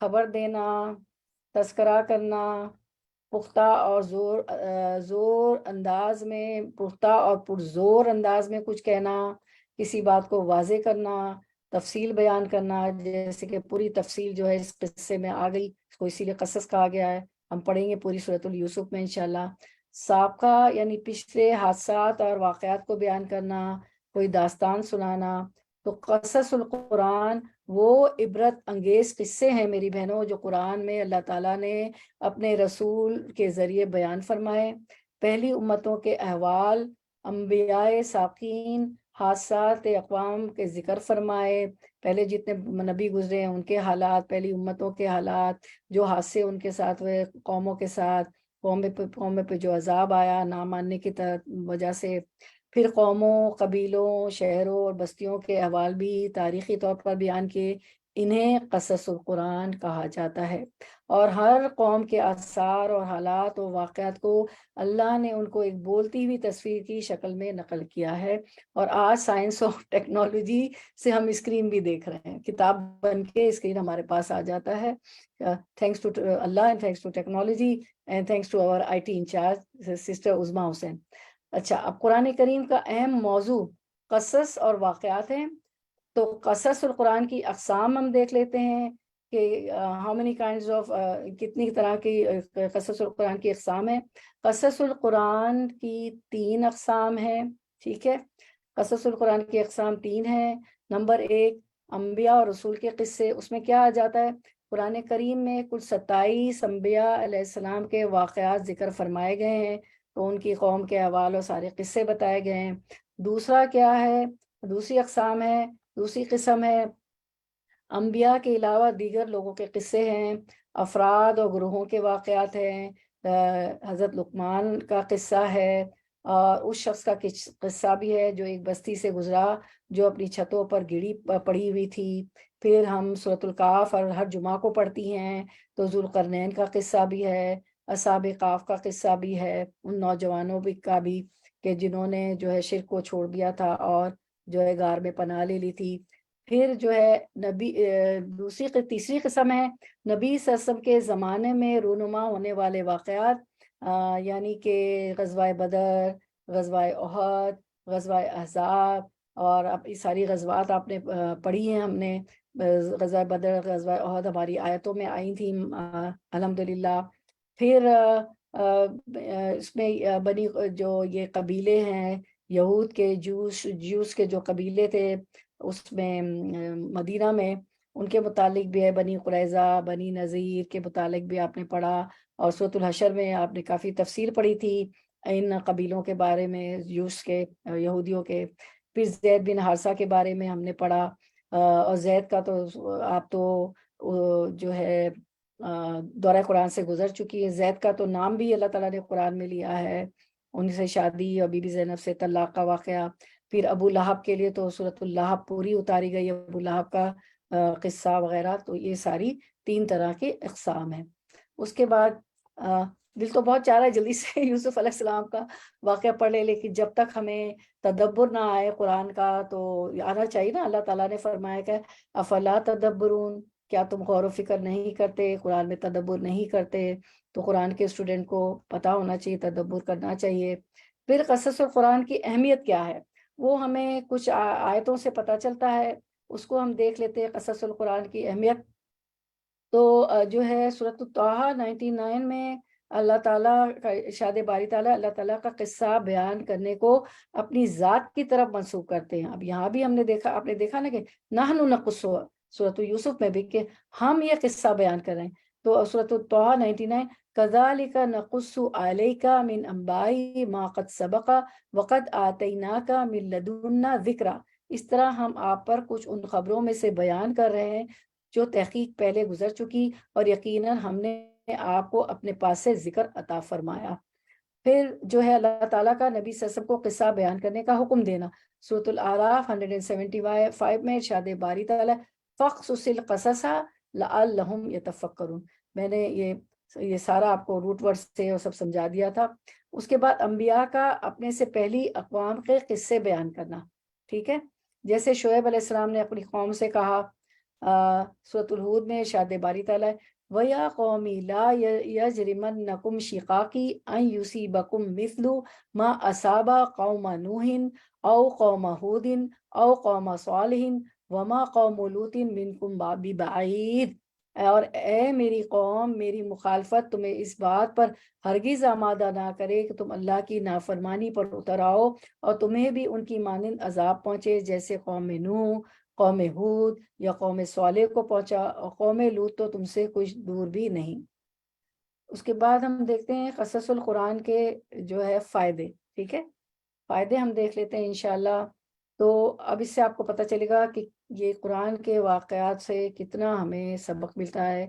خبر دینا، تذکرہ کرنا، پختہ اور زور انداز میں، پختہ اور پرزور انداز میں کچھ کہنا، کسی بات کو واضح کرنا، تفصیل بیان کرنا، جیسے کہ پوری تفصیل جو ہے اس قصے میں آ گئی، اس کو اسی لیے قصص کہا گیا ہے۔ ہم پڑھیں گے پوری سورۃ الیوسف میں انشاءاللہ۔ سابقہ یعنی پچھلے حادثات اور واقعات کو بیان کرنا، کوئی داستان سنانا۔ تو قصص القرآن وہ عبرت انگیز قصے ہیں میری بہنوں، جو قرآن میں اللہ تعالیٰ نے اپنے رسول کے ذریعے بیان فرمائے۔ پہلی امتوں کے احوال، انبیاء سابقین، حادثات اقوام کے ذکر فرمائے، پہلے جتنے نبی گزرے ہیں ان کے حالات، پہلی امتوں کے حالات، جو حادثے ان کے ساتھ ہوئے قوموں کے ساتھ، قوم پہ جو عذاب آیا نہ ماننے کی وجہ سے، پھر قوموں، قبیلوں، شہروں اور بستیوں کے احوال بھی تاریخی طور پر بیان کیے۔ انہیں قصص القرآن کہا جاتا ہے، اور ہر قوم کے آثار اور حالات و واقعات کو اللہ نے ان کو ایک بولتی ہوئی تصویر کی شکل میں نقل کیا ہے۔ اور آج سائنس اور ٹیکنالوجی سے ہم اسکرین بھی دیکھ رہے ہیں، کتاب بن کے اسکرین ہمارے پاس آ جاتا ہے، thanks to Allah and thanks to technology and thanks to our IT in-charge sister Uzma Hussain. اچھا، اب قرآن کریم کا اہم موضوع قصص اور واقعات ہیں۔ تو قصص القرآن کی اقسام ہم دیکھ لیتے ہیں کہ ہاؤ مینی کائنڈز آف، کتنی طرح کی قصص القرآن کی اقسام ہیں۔ قصص القرآن کی 3 اقسام ہیں، ٹھیک ہے۔ قصص القرآن کی اقسام 3 ہیں۔ نمبر 1، انبیاء اور رسول کے قصے۔ اس میں کیا آ جاتا ہے؟ قرآن کریم میں کل 27 انبیاء علیہ السلام کے واقعات ذکر فرمائے گئے ہیں، تو ان کی قوم کے احوال اور سارے قصے بتائے گئے ہیں۔ دوسرا کیا ہے؟ دوسری قسم ہے انبیاء کے علاوہ دیگر لوگوں کے قصے ہیں، افراد اور گروہوں کے واقعات ہیں۔ حضرت لقمان کا قصہ ہے، اور اس شخص کا قصہ بھی ہے جو ایک بستی سے گزرا، جو اپنی چھتوں پر گڑی پڑی ہوئی تھی۔ پھر ہم سورۃ الکہف اور ہر جمعہ کو پڑھتی ہیں، تو ذوالقرنین کا قصہ بھی ہے، اصحاب کہف کا قصہ بھی ہے، ان نوجوانوں کا بھی کہ جنہوں نے جو ہے شرک کو چھوڑ دیا تھا اور جو ہے غار میں پناہ لے لی تھی۔ پھر جو ہے تیسری قسم ہے نبی صلی اللہ علیہ وسلم کے زمانے میں رونما ہونے والے واقعات، یعنی کہ غزوہ بدر، غزوہ احد، غزوہ احزاب، اور اب یہ ساری غزوات آپ نے پڑھی ہیں، ہم نے غزوہ بدر، غزوہ احد ہماری آیتوں میں آئی تھیں الحمدللہ۔ پھر اس میں بنی جو یہ قبیلے ہیں یہود کے، جوس کے جو قبیلے تھے اس میں مدینہ میں، ان کے متعلق بھی ہے، بنی قریظہ، بنی نذیر کے متعلق بھی آپ نے پڑھا، اور سورۃ الحشر میں آپ نے کافی تفصیل پڑھی تھی ان قبیلوں کے بارے میں، جوس کے، یہودیوں کے۔ پھر زید بن حارثہ کے بارے میں ہم نے پڑھا، اور زید کا تو آپ تو جو ہے دورہ قرآن سے گزر چکی ہے۔ زید کا تو نام بھی اللہ تعالیٰ نے قرآن میں لیا ہے، ان سے شادی اور بی بی زینب سے طلاق کا واقعہ۔ پھر ابو لہب کے لیے تو سورۃ اللہب پوری اتاری گئی، ابو لہب کا قصہ وغیرہ۔ تو یہ ساری 3 طرح کی اقسام ہیں۔ اس کے بعد دل تو بہت چاہ رہا ہے جلدی سے یوسف علیہ السلام کا واقعہ پڑھ لے، لیکن جب تک ہمیں تدبر نہ آئے قرآن کا تو آنا چاہیے نا۔ اللہ تعالیٰ نے فرمایا کہ افلا تدبرون، کیا تم غور و فکر نہیں کرتے، قرآن میں تدبر نہیں کرتے؟ تو قرآن کے اسٹوڈنٹ کو پتا ہونا چاہیے، تدبر کرنا چاہیے۔ پھر قصص القرآن کی اہمیت کیا ہے وہ ہمیں کچھ آیتوں سے پتہ چلتا ہے، اس کو ہم دیکھ لیتے ہیں۔ قصص القرآن کی اہمیت تو جو ہے سورۃ طٰہٰ 99 میں اللہ تعالیٰ کا ارشاد باری تعالیٰ اللہ تعالیٰ کا قصہ بیان کرنے کو اپنی ذات کی طرف منسوب کرتے ہیں۔ اب یہاں بھی ہم نے دیکھا، آپ نے دیکھا نا کہ نحن نقص، سورۃ یوسف میں بھی کہ ہم یہ قصہ بیان کر رہے ہیں۔ تو سورۃ طٰہٰ 99 کذالک نقص علیک من انباء ما قد سبق وقد آتیناک من لدنا ذکرا، اس طرح ہم آپ پر کچھ ان خبروں میں سے بیان کر رہے ہیں جو تحقیق پہلے گزر چکی، اور یقیناً ہم نے آپ کو اپنے پاس سے ذکر عطا فرمایا۔ پھر جو ہے اللہ تعالیٰ کا نبی صلی اللہ علیہ وسلم کو قصہ بیان کرنے کا حکم دینا، سورۃ الاعراف 175 میں ارشاد باری تعالیٰ فَقْصُصِ الْقَصَصَ لَعَلَّهُمْ يَتَفَكَّرُونَ۔ میں نے یہ سارا آپ کو روٹ ورڈ سے اور سب سمجھا دیا تھا۔ اس کے بعد انبیاء کا اپنے سے پہلی اقوام کے قصے بیان کرنا، ٹھیک ہے۔ جیسے شعیب علیہ السلام نے اپنی قوم سے کہا، سورۃ الہود میں ارشاد باری تعالیٰ وَيَا قَوْمِ لَا يَجْرِمَنَّكُمْ شِقَاقِي أَن يُصِيبَكُم مِّثْلُ مَا أَصَابَ قَوْمَ نُوحٍ أَوْ قَوْمَ هُودٍ أَوْ قَوْمَ صَالِحٍ وَمَا قَوْمُ لُوطٍ مِّنكُم بِبَعِيدٍ۔ اور اے میری قوم، میری مخالفت تمہیں اس بات پر ہرگز آمادہ نہ کرے کہ تم اللہ کی نافرمانی پر اتر آؤ اور تمہیں بھی ان کی مانند عذاب پہنچے جیسے قوم نوح، قوم ہود یا قوم صالح کو پہنچا، اور قوم لوط تو تم سے کچھ دور بھی نہیں۔ اس کے بعد ہم دیکھتے ہیں قصص القرآن کے جو ہے فائدے، ٹھیک ہے، فائدے ہم دیکھ لیتے ہیں انشاءاللہ۔ تو اب اس سے آپ کو پتہ چلے گا کہ یہ قرآن کے واقعات سے کتنا ہمیں سبق ملتا ہے۔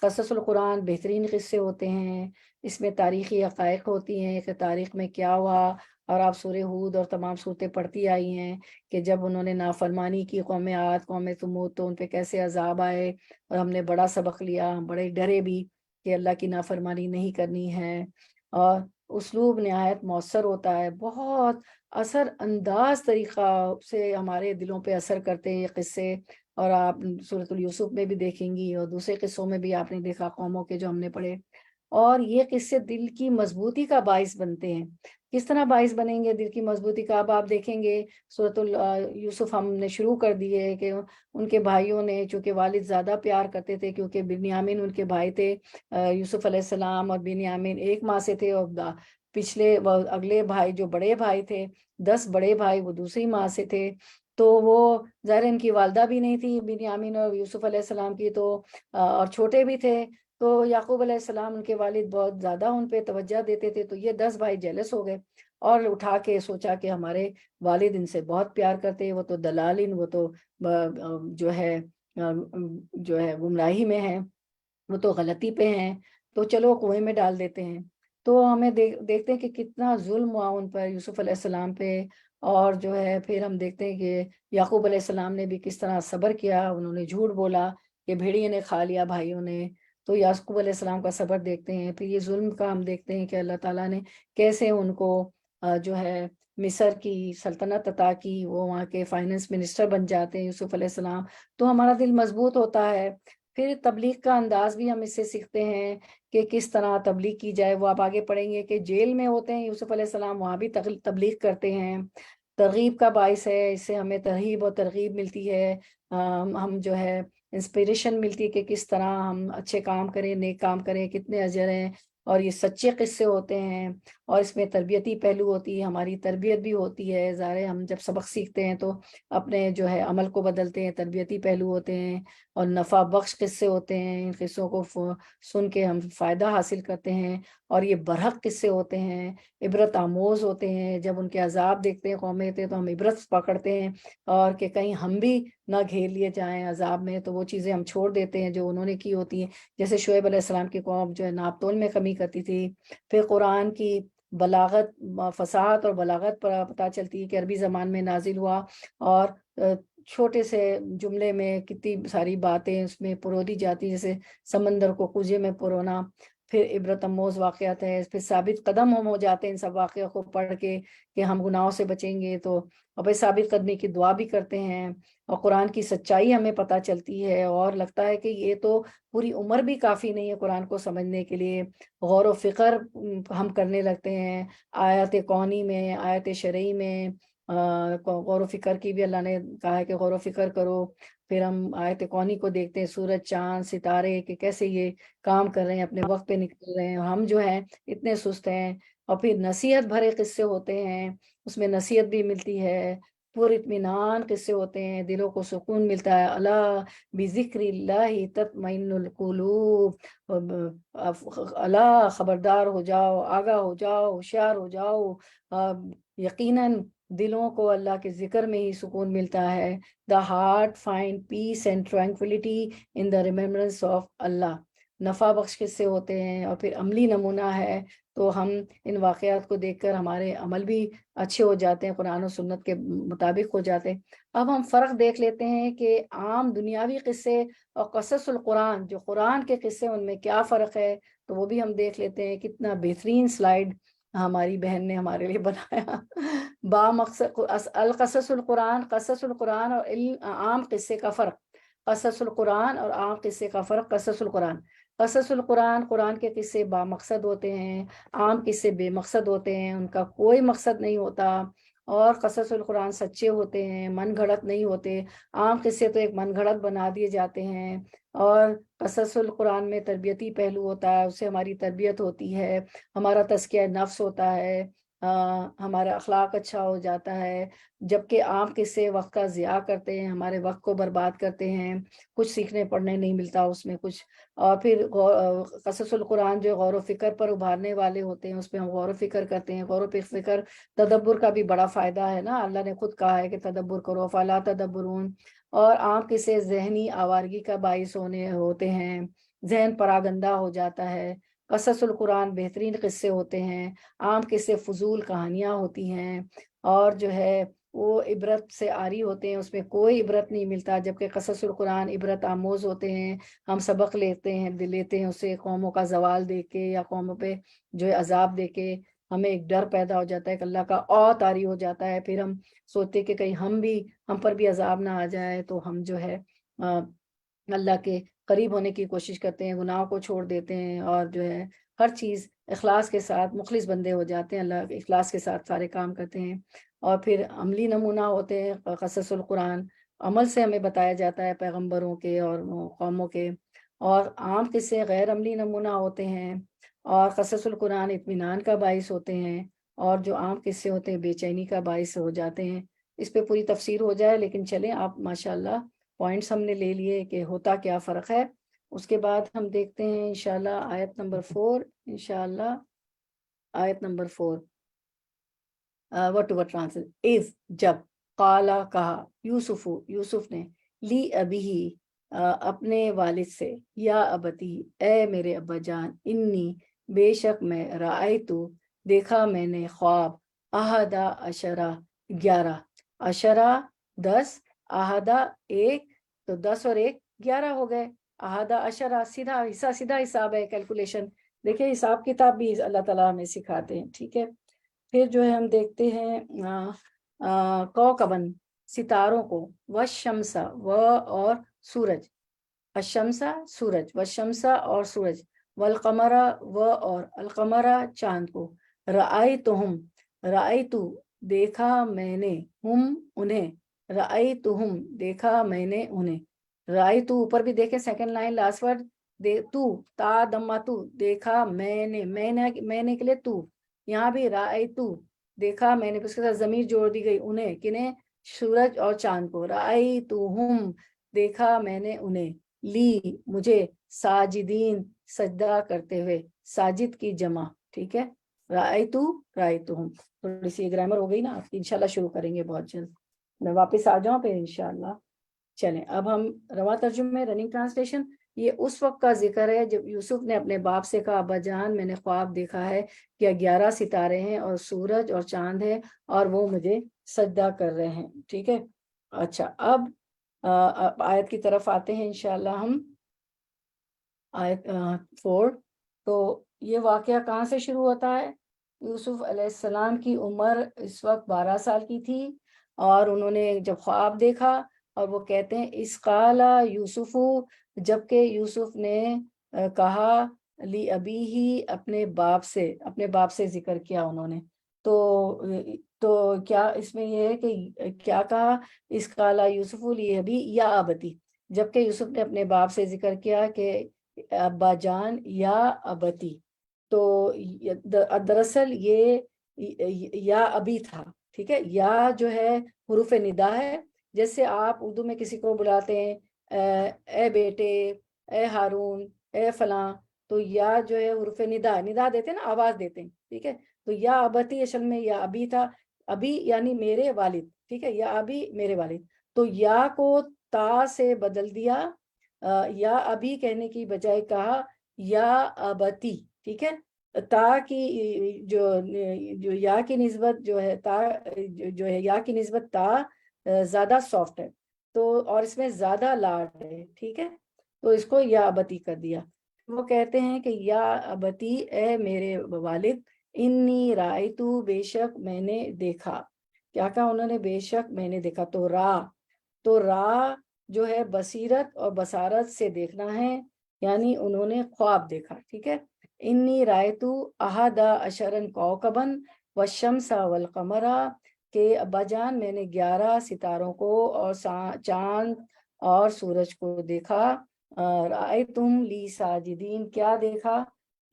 قصص القرآن بہترین قصے ہوتے ہیں، اس میں تاریخی حقائق ہوتی ہیں کہ تاریخ میں کیا ہوا، اور آپ سورہ ہود اور تمام صورتیں پڑھتی آئی ہیں کہ جب انہوں نے نافرمانی کی قوم عاد قوم ثمود تو ان پہ کیسے عذاب آئے، اور ہم نے بڑا سبق لیا، ہم بڑے ڈرے بھی کہ اللہ کی نافرمانی نہیں کرنی ہے۔ اور اسلوب نہایت مؤثر ہوتا ہے، بہت اثر انداز طریقہ سے ہمارے دلوں پہ اثر کرتے ہیں یہ قصے، اور آپ سورۃ یوسف میں بھی دیکھیں گی اور دوسرے قصوں میں بھی آپ نے دیکھا قوموں کے جو ہم نے پڑھے، اور یہ قصے دل کی مضبوطی کا باعث بنتے ہیں۔ کس طرح باعث بنیں گے دل کی مضبوطی کا؟ اب آپ دیکھیں گے سورۃ یوسف ہم نے شروع کر دی ہے کہ ان کے بھائیوں نے، چونکہ والد زیادہ پیار کرتے تھے کیونکہ بنیامین ان کے بھائی تھے، یوسف علیہ السلام اور بنیامین ایک ماں سے تھے، اور پچھلے اگلے بھائی جو بڑے بھائی تھے، 10 بڑے بھائی، وہ دوسری ماں سے تھے، تو وہ ظاہر ان کی والدہ بھی نہیں تھی بنیامین اور یوسف علیہ السلام کی، تو اور چھوٹے بھی تھے، تو یعقوب علیہ السلام ان کے والد بہت زیادہ ان پہ توجہ دیتے تھے، تو یہ 10 بھائی جیلس ہو گئے اور اٹھا کے سوچا کہ ہمارے والد ان سے بہت پیار کرتے ہیں، وہ تو دلالین، وہ تو جو ہے گمراہی میں ہے، وہ تو غلطی پہ ہیں، تو چلو کنویں میں ڈال دیتے ہیں۔ تو ہمیں دیکھتے ہیں کہ کتنا ظلم ہوا ان پر، یوسف علیہ السلام پہ، اور جو ہے پھر ہم دیکھتے ہیں کہ یعقوب علیہ السلام نے بھی کس طرح صبر کیا، انہوں نے جھوٹ بولا کہ بھیڑیے نے کھا لیا بھائیوں نے، تو یعقوب علیہ السلام کا صبر دیکھتے ہیں۔ پھر یہ ظلم کا ہم دیکھتے ہیں کہ اللہ تعالیٰ نے کیسے ان کو جو ہے مصر کی سلطنت عطا کی، وہ وہاں کے فائننس منسٹر بن جاتے ہیں یوسف علیہ السلام، تو ہمارا دل مضبوط ہوتا ہے۔ پھر تبلیغ کا انداز بھی ہم اس سے سیکھتے ہیں کہ کس طرح تبلیغ کی جائے، وہ آپ آگے پڑھیں گے کہ جیل میں ہوتے ہیں یوسف علیہ السلام، وہاں بھی تبلیغ کرتے ہیں، ترغیب کا باعث ہے، اس سے ہمیں ترغیب اور ترغیب ملتی ہے، ہم جو ہے انسپریشن ملتی ہے کہ کس طرح ہم اچھے کام کریں، نیک کام کریں، کتنے اجر ہیں، اور یہ سچے قصے ہوتے ہیں، اور اس میں تربیتی پہلو ہوتی ہے، ہماری تربیت بھی ہوتی ہے، ظاہر ہے ہم جب سبق سیکھتے ہیں تو اپنے جو ہے عمل کو بدلتے ہیں، تربیتی پہلو ہوتے ہیں، اور نفع بخش قصے ہوتے ہیں، ان قصوں کو سن کے ہم فائدہ حاصل کرتے ہیں، اور یہ برحق قصے ہوتے ہیں، عبرت آموز ہوتے ہیں، جب ان کے عذاب دیکھتے ہیں قومیں تو ہم عبرت پکڑتے ہیں، اور کہ کہیں ہم بھی نہ گھیر لیے جائیں عذاب میں، تو وہ چیزیں ہم چھوڑ دیتے ہیں جو انہوں نے کی ہوتی ہیں، جیسے شعیب علیہ السلام کی قوم جو ہے ناپ تول میں کمی کرتی تھی۔ پھر قرآن کی بلاغت، فصاحت اور بلاغت پر پتہ چلتی ہے کہ عربی زبان میں نازل ہوا، اور چھوٹے سے جملے میں کتنی ساری باتیں اس میں پرو دی جاتی، جیسے سمندر کو کوزے میں پرونا، پھر عبرت آموز واقعات ہے، پھر ثابت قدم ہم ہو جاتے ہیں ان سب واقعوں کو پڑھ کے کہ ہم گناہوں سے بچیں گے، تو اور پھر ثابت قدمی کی دعا بھی کرتے ہیں، اور قرآن کی سچائی ہمیں پتہ چلتی ہے، اور لگتا ہے کہ یہ تو پوری عمر بھی کافی نہیں ہے قرآن کو سمجھنے کے لیے، غور و فکر ہم کرنے لگتے ہیں، آیات کونی میں، آیات شرعی میں، غور و فکر کی بھی اللہ نے کہا ہے کہ غور و فکر کرو، پھر ہم آیت کونی کو دیکھتے ہیں، سورج، چاند، ستارے کہ کیسے یہ کام کر رہے ہیں، اپنے وقت پہ نکل رہے ہیں، ہم جو ہیں اتنے سست ہیں، اور پھر نصیحت بھرے قصے ہوتے ہیں، اس میں نصیحت بھی ملتی ہے، پر اطمینان قصے ہوتے ہیں، دلوں کو سکون ملتا ہے، اللہ بذکر اللہ تطمئن القلوب، اللہ خبردار ہو جاؤ، آگاہ ہو جاؤ، ہوشیار ہو جاؤ، یقیناً دلوں کو اللہ کے ذکر میں ہی سکون ملتا ہے۔ The heart find peace and tranquility in the remembrance of Allah۔ نفع بخش قصے ہوتے ہیں، اور پھر عملی نمونہ ہے، تو ہم ان واقعات کو دیکھ کر ہمارے عمل بھی اچھے ہو جاتے ہیں، قرآن و سنت کے مطابق ہو جاتے ہیں۔ اب ہم فرق دیکھ لیتے ہیں کہ عام دنیاوی قصے اور قصص القرآن جو قرآن کے قصے، ان میں کیا فرق ہے، تو وہ بھی ہم دیکھ لیتے ہیں۔ کتنا بہترین سلائیڈ ہماری بہن نے ہمارے لیے بنایا، با مقصد القصص القرآن، قصص القرآن اور عام قصے کا فرق، قصص القرآن اور عام قصے کا فرق۔ قصص القرآن، قرآن کے قصے با مقصد ہوتے ہیں، عام قصے بے مقصد ہوتے ہیں، ان کا کوئی مقصد نہیں ہوتا، اور قصص القرآن سچے ہوتے ہیں، من گھڑت نہیں ہوتے۔ عام قصے تو ایک من گھڑت بنا دیے جاتے ہیں، اور قصص القرآن میں تربیتی پہلو ہوتا ہے، اس سے ہماری تربیت ہوتی ہے، ہمارا تزکیہ نفس ہوتا ہے، ہمارا اخلاق اچھا ہو جاتا ہے، جبکہ عام قصے وقت کا ضیاع کرتے ہیں، ہمارے وقت کو برباد کرتے ہیں، کچھ سیکھنے پڑھنے نہیں ملتا اس میں کچھ۔ اور پھر قصص القرآن جو غور و فکر پر ابھارنے والے ہوتے ہیں، اس پہ ہم غور و فکر کرتے ہیں۔ غور و فکر تدبر کا بھی بڑا فائدہ ہے نا، اللہ نے خود کہا ہے کہ تدبر کرو، فلا تدبرون۔ اور عام قصے ذہنی آوارگی کا باعث ہوتے ہیں، ذہن پراگندہ ہو جاتا ہے۔ قصص القرآن بہترین قصے ہوتے ہیں، عام قصے فضول کہانیاں ہوتی ہیں، اور جو ہے وہ عبرت سے عاری ہوتے ہیں، اس میں کوئی عبرت نہیں ملتا، جبکہ قصص القرآن عبرت آموز ہوتے ہیں، ہم سبق لیتے ہیں اسے، قوموں کا زوال دیکھ کے یا قوموں پہ جو ہے عذاب دیکھ کے ہمیں ایک ڈر پیدا ہو جاتا ہے کہ اللہ کا طاری ہو جاتا ہے، پھر ہم سوچتے کہ کہیں ہم پر بھی عذاب نہ آ جائے، تو ہم جو ہے اللہ کے قریب ہونے کی کوشش کرتے ہیں، گناہوں کو چھوڑ دیتے ہیں، اور جو ہے ہر چیز اخلاص کے ساتھ مخلص بندے ہو جاتے ہیں، اللہ اخلاص کے ساتھ سارے کام کرتے ہیں۔ اور پھر عملی نمونہ ہوتے ہیں قصص القرآن، عمل سے ہمیں بتایا جاتا ہے پیغمبروں کے اور قوموں کے۔ اور عام قصے غیر عملی نمونہ ہوتے ہیں، اور قصص القرآن اطمینان کا باعث ہوتے ہیں، اور جو عام قصے ہوتے ہیں بے چینی کا باعث ہو جاتے ہیں۔ اس پہ پوری تفسیر ہو جائے، لیکن چلیں آپ ماشاءاللہ پوائنٹس ہم نے لے لیے کہ ہوتا کیا فرق ہے۔ اس کے بعد ہم دیکھتے ہیں انشاءاللہ آیت نمبر 4، انشاءاللہ آیت نمبر 4، وٹ ٹرانسلیٹ از، جب، قالا کہا، یوسف نے، لی ابھی اپنے والد سے، یا ابتی اے میرے ابا جان، انی بے شک میں، رأیتو دیکھا میں نے، خواب، احدا عشرہ 11، عشرہ 10، احدا 1، تو 10 اور 1 11 ہو گئے، احدا عشرہ سیدھا حساب ہے، کیلکولیشن۔ دیکھیں حساب کتاب بھی اللہ تعالیٰ ہمیں سکھاتے ہیں، ٹھیک ہے۔ پھر جو ہے ہم دیکھتے ہیں کوکبن، ستاروں کو، والشمسا، اور سورج، الشمسا سورج، والشمسا اور سورج، والقمرا اور القمرا چاند کو، رأیتو دیکھا میں نے، ہم انہیں، رأیتہم دیکھا میں نے انہیں، رأیتو اوپر بھی دیکھیں سیکنڈ لائن لاسٹ ورڈ، تا دما تو، دیکھا میں نے کے لیے تو، یہاں بھی رأیتو دیکھا میں نے، اس کے ساتھ ضمیر جوڑ دی گئی، انہیں کنہیں، سورج اور چاند کو، رأیتہم دیکھا میں نے انہیں، لی مجھے، ساجدین سجدہ کرتے ہوئے، ساجد کی جمع، ٹھیک ہے، رأیتہم تھوڑی سی گرامر ہو گئی نا آپ کی، انشاءاللہ شروع کریں گے بہت جلد، میں واپس آ جاؤں پھر انشاءاللہ۔ چلیں اب ہم رواں ترجمے، رننگ ٹرانسلیشن۔ یہ اس وقت کا ذکر ہے جب یوسف نے اپنے باپ سے کہا، ابا جان میں نے خواب دیکھا ہے کہ 11 ستارے ہیں اور سورج اور چاند ہے، اور وہ مجھے سجدہ کر رہے ہیں، ٹھیک ہے۔ اچھا اب آیت کی طرف آتے ہیں انشاءاللہ ہم، آیت 4۔ تو یہ واقعہ کہاں سے شروع ہوتا ہے؟ یوسف علیہ السلام کی عمر اس وقت 12 سال کی تھی، اور انہوں نے جب خواب دیکھا، اور وہ کہتے ہیں اس قالا یوسف، جبکہ یوسف نے کہا، لی ابی ہی اپنے باپ سے ذکر کیا انہوں نے، تو کیا اس میں یہ ہے کہ کیا کہا، اس قالا یوسف لی ابی یا ابتی، جبکہ یوسف نے اپنے باپ سے ذکر کیا کہ ابا جان یا ابتی، تو دراصل یہ یا ابھی تھا، ٹھیک ہے۔ یا جو ہے حروف ندا ہے، جیسے آپ اردو میں کسی کو بلاتے ہیں اے بیٹے، اے ہارون، اے فلاں، تو یا جو ہے حروف ندا دیتے ہیں نا، آواز دیتے ہیں، ٹھیک ہے۔ تو یا ابتی اصل میں یا ابھی تھا، ابھی یعنی میرے والد، ٹھیک ہے، یا ابھی میرے والد، تو یا کو تا سے بدل دیا، یا ابھی کہنے کی بجائے کہا یا ابتی، ٹھیک ہے۔ تا کی جو یا کی نسبت جو ہے تا، جو ہے یا کی نسبت تا زیادہ سافٹ ہے، تو اور اس میں زیادہ لاڈ ہے، ٹھیک ہے، تو اس کو یا ابتی کر دیا۔ وہ کہتے ہیں کہ یا ابتی اے میرے والد، انی رائتو بے شک میں نے دیکھا، کیا کہا انہوں نے، بے شک میں نے دیکھا، تو را جو ہے بصیرت اور بصارت سے دیکھنا ہے، یعنی انہوں نے خواب دیکھا، ٹھیک ہے۔ انی رائتو احدا عشرن کوکبن والشمس والقمرا، کہ ابا جان میں نے 11 ستاروں کو اور چاند اور سورج کو دیکھا، رأیتم لی ساجدین، کیا دیکھا،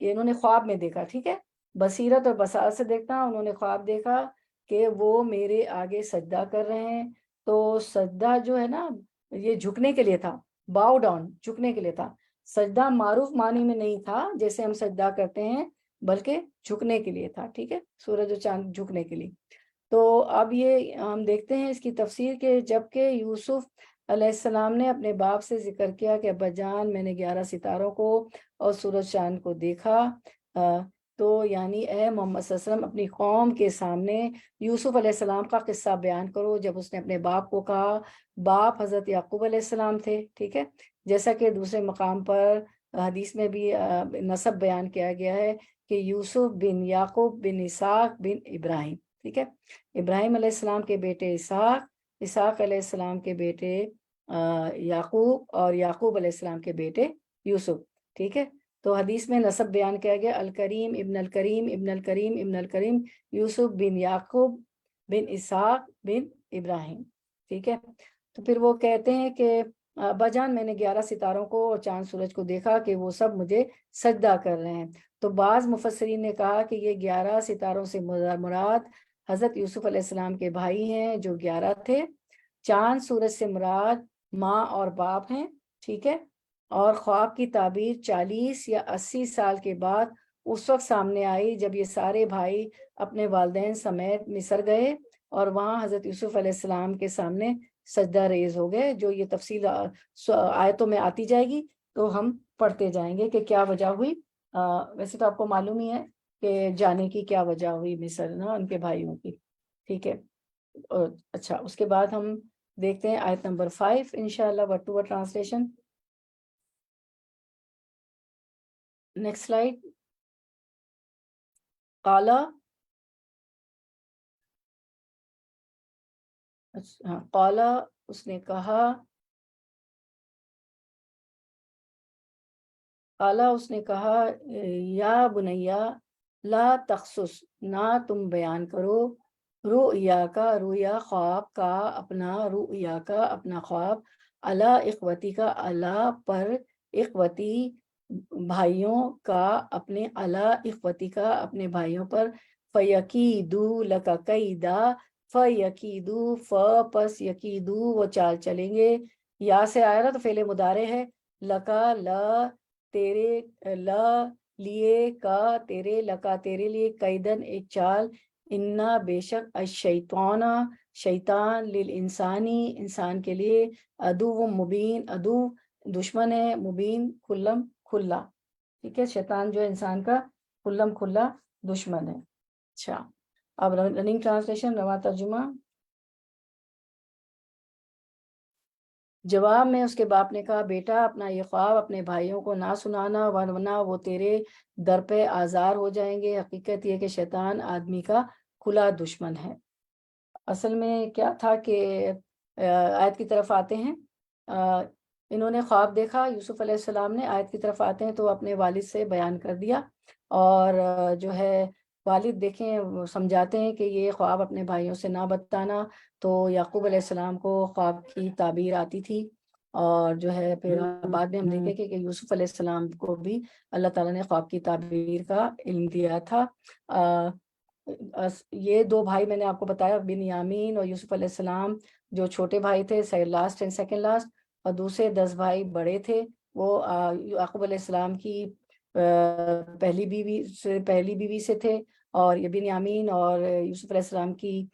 یہ انہوں نے خواب میں دیکھا، ٹھیک ہے۔ بصیرت اور بصارت سے دیکھنا، انہوں نے خواب دیکھا کہ وہ میرے آگے سجدہ کر رہے ہیں. تو سجدہ جو ہے نا یہ جھکنے کے لیے تھا، باؤ ڈاؤن جھکنے کے لیے تھا. سجدہ معروف معنی میں نہیں تھا جیسے ہم سجدہ کرتے ہیں، بلکہ جھکنے کے لیے تھا. ٹھیک ہے، سورج و چاند جھکنے کے لیے. تو اب یہ ہم دیکھتے ہیں اس کی تفسیر کہ جبکہ یوسف علیہ السلام نے اپنے باپ سے ذکر کیا کہ ابا جان میں نے 11 ستاروں کو اور سورج چاند کو دیکھا، تو یعنی اے محمد صلی اللہ علیہ وسلم اپنی قوم کے سامنے یوسف علیہ السلام کا قصہ بیان کرو جب اس نے اپنے باپ کو کہا. باپ حضرت یعقوب علیہ السلام تھے. ٹھیک ہے، جیسا کہ دوسرے مقام پر حدیث میں بھی نسب بیان کیا گیا ہے کہ یوسف بن یعقوب بن اسحاق بن ابراہیم. ٹھیک ہے، ابراہیم علیہ السلام کے بیٹے اسحاق، اسحاق علیہ السلام کے بیٹے یعقوب، اور یعقوب علیہ السلام کے بیٹے یوسف. ٹھیک ہے، تو حدیث میں نسب بیان کیا گیا الکریم ابن الکریم ابن الکریم ابن الکریم یوسف بن یعقوب بن اسحاق بن ابراہیم. ٹھیک ہے، تو پھر وہ کہتے ہیں کہ ابا جان میں نے 11 ستاروں کو اور چاند سورج کو دیکھا کہ وہ سب مجھے سجدہ کر رہے ہیں. تو بعض مفسرین نے کہا کہ یہ 11 ستاروں سے مراد حضرت یوسف علیہ السلام کے بھائی ہیں جو 11 تھے. چاند سورج سے مراد ماں اور باپ ہیں. ٹھیک ہے، اور خواب کی تعبیر 40 یا 80 سال کے بعد اس وقت سامنے آئی جب یہ سارے بھائی اپنے والدین سمیت مصر گئے اور وہاں حضرت یوسف علیہ السلام کے سامنے سجدہ ریز ہو گئے. جو یہ تفصیل آیتوں میں آتی جائے گی تو ہم پڑھتے جائیں گے کہ کیا وجہ ہوئی. ویسے تو آپ کو معلوم ہی ہے کہ جانے کی کیا وجہ ہوئی مصر نا ان کے بھائیوں کی. ٹھیک ہے، اچھا اس کے بعد ہم دیکھتے ہیں آیت نمبر 5 انشاءاللہ word to word translation. Next slide. قالا، قالا اس نے کہا، قالا اس نے کہا یا بنیا لا تخصص نہ تم بیان کرو رؤیا کا رویا خواب کا اپنا رؤیا کا اپنا خواب علی اخوتی کا اللہ پر اخوتی بھائیوں کا اپنے علی اخوتی کا اپنے بھائیوں پر فیقیدو لک قیدا فیقیدو پس یقیدو وہ چال چلیں گے. یا سے آیا نا تو فعل مضارع ہے. لکا لا تیرے، لا لیے، کا تیرے، لکا تیرے لیے، قیدن ایک چال، انا بے شک الشیطان شیطان للانسانی انسان کے لیے عدو مبین ادو دشمن ہے، مبین کھلم کھلا. ٹھیک ہے، شیطان جو ہے انسان کا کھلم کھلا دشمن ہے. اچھا اب رننگ ٹرانسلیشن رواں ترجمہ. جواب میں اس کے باپ نے کہا بیٹا اپنا یہ خواب اپنے بھائیوں کو نہ سنانا ورنہ وہ تیرے در پہ آزار ہو جائیں گے. حقیقت یہ کہ شیطان آدمی کا کھلا دشمن ہے. اصل میں کیا تھا کہ آیت کی طرف آتے ہیں، انہوں نے خواب دیکھا یوسف علیہ السلام نے. آیت کی طرف آتے ہیں تو اپنے والد سے بیان کر دیا، اور جو ہے والد دیکھیں سمجھاتے ہیں کہ یہ خواب اپنے بھائیوں سے نہ بتانا. تو یعقوب علیہ السلام کو خواب کی تعبیر آتی تھی، اور جو ہے پھر بعد میں ہم دیکھیں کہ یوسف علیہ السلام کو بھی اللہ تعالیٰ نے خواب کی تعبیر کا علم دیا تھا. یہ دو بھائی میں نے آپ کو بتایا بنیامین اور یوسف علیہ السلام جو چھوٹے بھائی تھے لاسٹ اینڈ سیکنڈ لاسٹ، اور دوسرے 10 بھائی بڑے تھے وہ یعقوب علیہ السلام کی پہلی بیوی سے تھے، اور یہ بنیامین اور یوسف علیہ السلام کی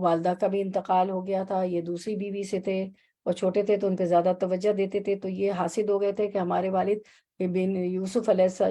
والدہ کا بھی انتقال ہو گیا تھا، یہ دوسری بیوی سے تھے، اور چھوٹے تھے تو ان پہ زیادہ توجہ دیتے تھے. تو یہ حاسد ہو گئے تھے کہ ہمارے والد بن یوسف علیہ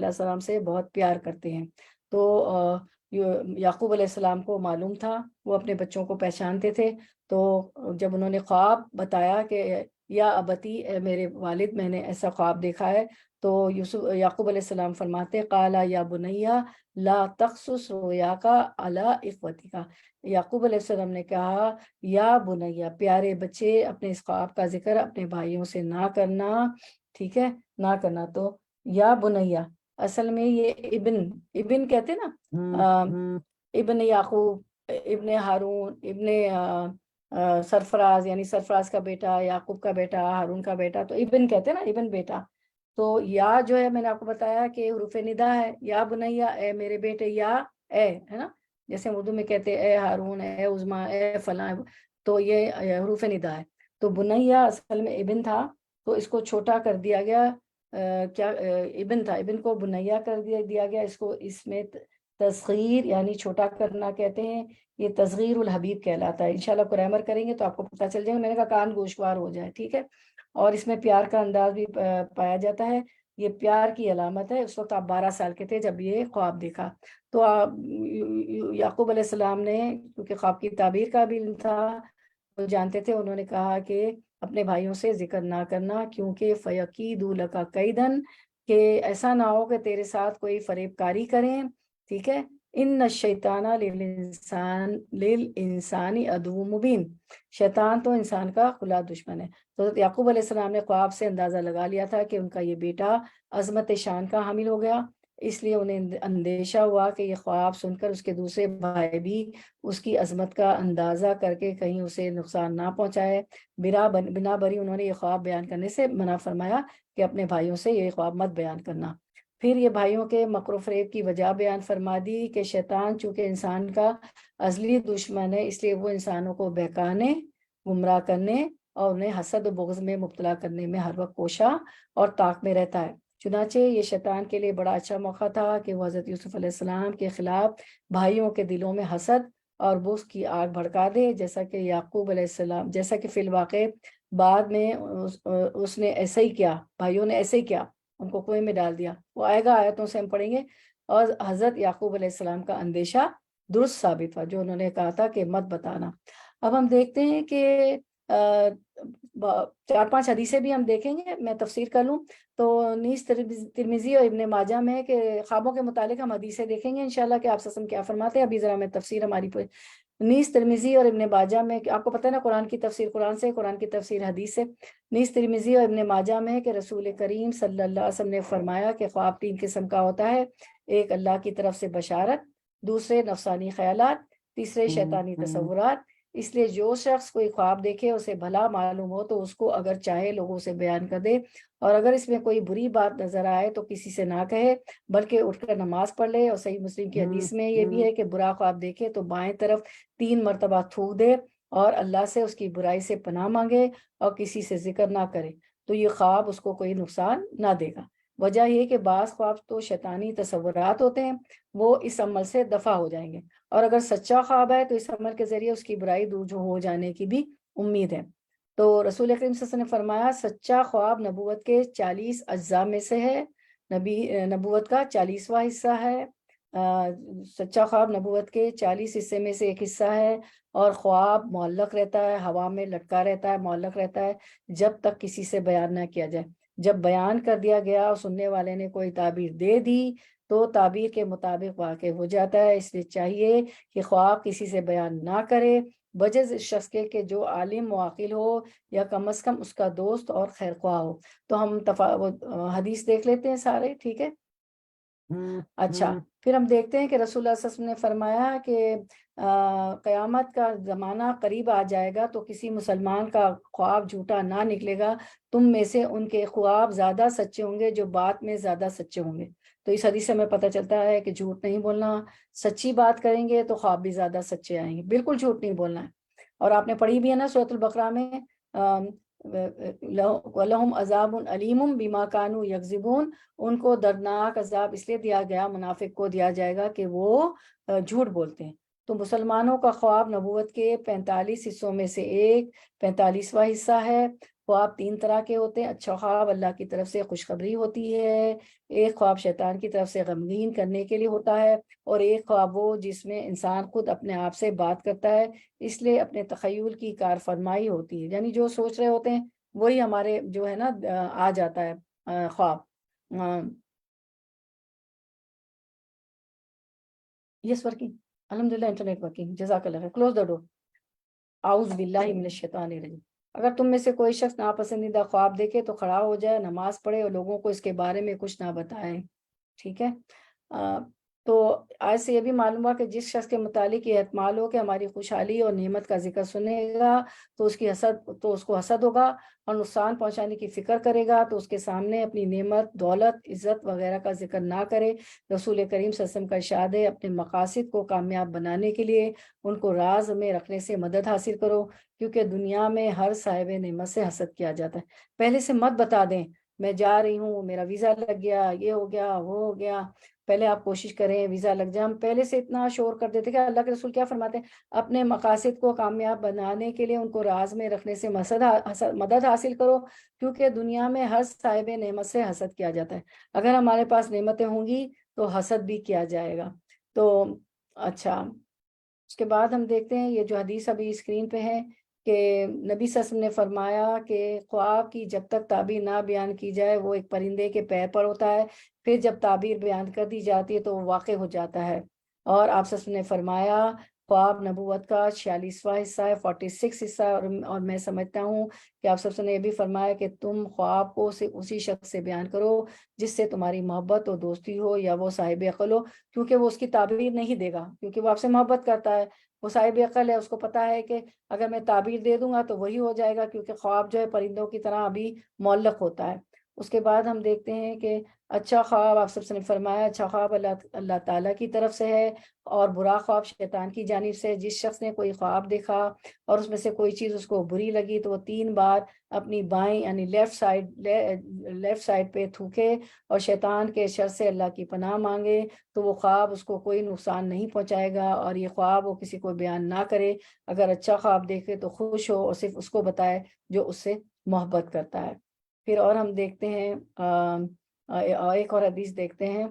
السلام سے بہت پیار کرتے ہیں. تو یعقوب علیہ السلام کو معلوم تھا، وہ اپنے بچوں کو پہچانتے تھے. تو جب انہوں نے خواب بتایا کہ یا ابتی اے میرے والد میں نے ایسا خواب دیکھا ہے، تو یعقوب علیہ السلام فرماتے قالا یا بنیا لا تخصص رؤیاک علی اخوتک. یعقوب علیہ السلام نے کہا یا بنیا پیارے بچے اپنے اس خواب کا ذکر اپنے بھائیوں سے نہ کرنا. ٹھیک ہے، نہ کرنا. تو یا بنیا اصل میں یہ ابن کہتے نا، ابن یعقوب، ابن ہارون، ابن سرفراز، یعنی سرفراز کا بیٹا، یعقوب کا بیٹا، ہارون کا بیٹا، تو ابن کہتے ہیں نا، ابن بیٹا. تو یا جو ہے میں نے آپ کو بتایا کہ حروف ندا ہے، یا بنیا اے میرے بیٹے، یا اے ہے نا، جیسے ہم اردو میں کہتے ہیں اے ہارون، اے عظما، اے فلاں، تو یہ حروف ندا ہے۔ تو بنیا اصل میں ابن تھا، تو اس کو چھوٹا کر دیا گیا، کیا ابن تھا، ابن کو بنیا کر دیا گیا، اس کو اس میں تصغیر یعنی چھوٹا کرنا کہتے ہیں، یہ تصغیر الحبیب کہلاتا ہے۔ انشاءاللہ گرامر کریں گے تو آپ کو پتہ چل جائے گا، میں نے کہا کان گوشوار ہو جائے، ٹھیک ہے۔ اور اس میں پیار کا انداز بھی پایا جاتا ہے، یہ پیار کی علامت ہے۔ اس وقت آپ 12 سال کے تھے جب یہ خواب دیکھا، تو یعقوب علیہ السلام نے، کیونکہ خواب کی تعبیر کا بھی علم تھا، وہ جانتے تھے، انہوں نے کہا کہ اپنے بھائیوں سے ذکر نہ کرنا، کیونکہ فَيَكِيدُ لَكَ كَيْدًا، کہ ایسا نہ ہو کہ تیرے ساتھ کوئی فریب کاری کریں، ٹھیک ہے۔ ان الشیطان للانسان عدو مبین، شیطان تو انسان کا کھلا دشمن ہے۔ تو حضرت یعقوب علیہ السلام نے خواب سے اندازہ لگا لیا تھا کہ ان کا یہ بیٹا عظمت شان کا حامل ہو گیا، اس لیے انہیں اندیشہ ہوا کہ یہ خواب سن کر اس کے دوسرے بھائی بھی اس کی عظمت کا اندازہ کر کے کہیں اسے نقصان نہ پہنچائے۔ بنا بری انہوں نے یہ خواب بیان کرنے سے منع فرمایا کہ اپنے بھائیوں سے یہ خواب مت بیان کرنا۔ پھر یہ بھائیوں کے مکر و فریب کی وجہ بیان فرما دی کہ شیطان چونکہ انسان کا ازلی دشمن ہے، اس لیے وہ انسانوں کو بہکانے، گمراہ کرنے اور انہیں حسد و بغض میں مبتلا کرنے میں ہر وقت کوشاں اور طاق میں رہتا ہے۔ چنانچہ یہ شیطان کے لیے بڑا اچھا موقع تھا کہ وہ حضرت یوسف علیہ السلام کے خلاف بھائیوں کے دلوں میں حسد اور بغض کی آگ بھڑکا دے، جیسا کہ یعقوب علیہ السلام، جیسا کہ فی الواقع بعد میں اس نے ایسا ہی کیا، بھائیوں نے ایسے ہی کیا، ان کو کنویں میں ڈال دیا۔ وہ آئے گا، آیتوں سے ہم پڑھیں گے۔ اور حضرت یعقوب علیہ السلام کا اندیشہ درست ثابت ہوا، جو انہوں نے کہا تھا کہ مت بتانا۔ اب ہم دیکھتے ہیں کہ 4-5 حدیثیں بھی ہم دیکھیں گے، میں تفسیر کر لوں تو نیز ترمذی اور ابن ماجہ میں کہ خوابوں کے متعلق ہم حدیثیں دیکھیں گے انشاءاللہ کہ آپ وسلم کیا فرماتے ہیں۔ ابھی ذرا میں تفسیر ہماری نیز ترمذی اور ابن ماجہ میں، کہ آپ کو پتہ ہے نا قرآن کی تفسیر قرآن سے، قرآن کی تفسیر حدیث سے۔ نیز ترمذی اور ابن ماجہ میں کہ رسول کریم صلی اللہ علیہ وسلم نے فرمایا کہ خواب 3 قسم کا ہوتا ہے، ایک اللہ کی طرف سے بشارت، دوسرے نفسانی خیالات، تیسرے شیطانی تصورات۔ اس لیے جو شخص کوئی خواب دیکھے اسے بھلا معلوم ہو تو اس کو اگر چاہے لوگوں سے بیان کر دے، اور اگر اس میں کوئی بری بات نظر آئے تو کسی سے نہ کہے بلکہ اٹھ کر نماز پڑھ لے۔ اور صحیح مسلم کی حدیث میں یہ بھی ہے کہ برا خواب دیکھے تو بائیں طرف 3 مرتبہ تھوک دے اور اللہ سے اس کی برائی سے پناہ مانگے اور کسی سے ذکر نہ کرے، تو یہ خواب اس کو کوئی نقصان نہ دے گا۔ وجہ یہ کہ بعض خواب تو شیطانی تصورات ہوتے ہیں، وہ اس عمل سے دفع ہو جائیں گے، اور اگر سچا خواب ہے تو اس عمل کے ذریعے اس کی برائی دور ہو جانے کی بھی امید ہے۔ تو رسول اکرم صلی اللہ علیہ وسلم نے فرمایا سچا خواب نبوت کے 40 اجزاء میں سے ہے، نبوت کا 40واں حصہ ہے۔ سچا خواب نبوت کے 40 حصے میں سے ایک حصہ ہے، اور خواب معلق رہتا ہے، ہوا میں لٹکا رہتا ہے، معلق رہتا ہے جب تک کسی سے بیان نہ کیا جائے۔ جب بیان کر دیا گیا اور سننے والے نے کوئی تعبیر دے دی تو تعبیر کے مطابق واقع ہو جاتا ہے۔ اس لیے چاہیے کہ خواب کسی سے بیان نہ کرے بجز اس شخص کے کہ جو عالم و عاقل ہو یا کم از کم اس کا دوست اور خیر خواہ ہو۔ تو ہم حدیث دیکھ لیتے ہیں سارے، ٹھیک ہے۔ اچھا، پھر ہم دیکھتے ہیں کہ رسول اللہ صلی اللہ علیہ وسلم نے فرمایا کہ قیامت کا زمانہ قریب آ جائے گا تو کسی مسلمان کا خواب جھوٹا نہ نکلے گا، تم میں سے ان کے خواب زیادہ سچے ہوں گے جو بات میں زیادہ سچے ہوں گے۔ تو اس حدیث سے ہمیں پتہ چلتا ہے کہ جھوٹ نہیں بولنا، سچی بات کریں گے تو خواب بھی زیادہ سچے آئیں گے، بالکل جھوٹ نہیں بولنا ہے۔ اور آپ نے پڑھی بھی ہے نا سورۃ البقرہ میں، وَلَهُمْ عَذَابٌ أَلِيمٌ بِمَا كَانُوا يَكْذِبُونَ، ان کو دردناک عذاب اس لیے دیا گیا، منافق کو دیا جائے گا کہ وہ جھوٹ بولتے ہیں۔ تو مسلمانوں کا خواب نبوت کے 45 حصوں میں سے ایک 45واں حصہ ہے۔ خواب 3 طرح کے ہوتے ہیں، اچھا خواب اللہ کی طرف سے خوشخبری ہوتی ہے، ایک خواب شیطان کی طرف سے غمگین کرنے کے لیے ہوتا ہے، اور ایک خواب وہ جس میں انسان خود اپنے آپ سے بات کرتا ہے، اس لیے اپنے تخیل کی کار فرمائی ہوتی ہے، یعنی جو سوچ رہے ہوتے ہیں وہی ہمارے جو ہے نا آ جاتا ہے خواب۔ یس ورکنگ، الحمدللہ انٹرنیٹ ورکنگ، جزاک اللہ خیر، کلوز دا ڈور۔ اعوذ باللہ من الشیطان الرجیم۔ اگر تم میں سے کوئی شخص ناپسندیدہ خواب دیکھے تو کھڑا ہو جائے، نماز پڑھے اور لوگوں کو اس کے بارے میں کچھ نہ بتائے، ٹھیک ہے۔ تو آیت سے یہ بھی معلوم ہوا کہ جس شخص کے متعلق یہ احتمال ہو کہ ہماری خوشحالی اور نعمت کا ذکر سنے گا تو اس کو حسد ہوگا، اور نقصان پہنچانے کی فکر کرے گا تو اس کے سامنے اپنی نعمت، دولت، عزت وغیرہ کا ذکر نہ کرے۔ رسول کریم صلی اللہ علیہ وسلم کا ارشاد ہے، اپنے مقاصد کو کامیاب بنانے کے لیے ان کو راز میں رکھنے سے مدد حاصل کرو، کیونکہ دنیا میں ہر صاحب نعمت سے حسد کیا جاتا ہے۔ پہلے سے مت بتا دیں میں جا رہی ہوں، میرا ویزا لگ گیا، یہ ہو گیا، وہ ہو گیا، پہلے آپ کوشش کریں ویزا لگ جائے۔ ہم پہلے سے اتنا شور کر دیتے کہ اللہ کے رسول کیا فرماتے ہیں، اپنے مقاصد کو کامیاب بنانے کے لیے ان کو راز میں رکھنے سے مدد حاصل کرو، کیونکہ دنیا میں ہر صاحب نعمت سے حسد کیا جاتا ہے۔ اگر ہمارے پاس نعمتیں ہوں گی تو حسد بھی کیا جائے گا۔ تو اچھا، اس کے بعد ہم دیکھتے ہیں یہ جو حدیث ابھی اسکرین پہ ہے کہ نبی صلی اللہ علیہ وسلم نے فرمایا کہ خواب کی جب تک تعبیر نہ بیان کی جائے وہ ایک پرندے کے پیر پر ہوتا ہے، پھر جب تعبیر بیان کر دی جاتی ہے تو وہ واقع ہو جاتا ہے۔ اور آپ صلی اللہ علیہ وسلم نے فرمایا خواب نبوت کا 46واں حصہ ہے، 46 حصہ ہے، اور میں سمجھتا ہوں کہ آپ صلی اللہ علیہ وسلم نے یہ بھی فرمایا کہ تم خواب کو اسی شخص سے بیان کرو جس سے تمہاری محبت اور دوستی ہو یا وہ صاحب عقل ہو، کیونکہ وہ اس کی تعبیر نہیں دے گا، کیونکہ وہ آپ سے محبت کرتا ہے، وہ صاحب عقل ہے، اس کو پتا ہے کہ اگر میں تعبیر دے دوں گا تو وہی ہو جائے گا، کیونکہ خواب جو ہے پرندوں کی طرح ابھی معلق ہوتا ہے۔ اس کے بعد ہم دیکھتے ہیں کہ اچھا خواب آپ سب سے نے فرمایا اچھا خواب اللہ تعالیٰ کی طرف سے ہے اور برا خواب شیطان کی جانب سے۔ جس شخص نے کوئی خواب دیکھا اور اس میں سے کوئی چیز اس کو بری لگی تو وہ 3 بار اپنی بائیں یعنی لیفٹ سائڈ پہ تھوکے اور شیطان کے شر سے اللہ کی پناہ مانگے، تو وہ خواب اس کو کوئی نقصان نہیں پہنچائے گا، اور یہ خواب وہ کسی کو بیان نہ کرے۔ اگر اچھا خواب دیکھے تو خوش ہو اور صرف اس کو بتائے جو اس سے محبت کرتا ہے۔ پھر اور ہم دیکھتے ہیں ایک اور حدیث دیکھتے ہیں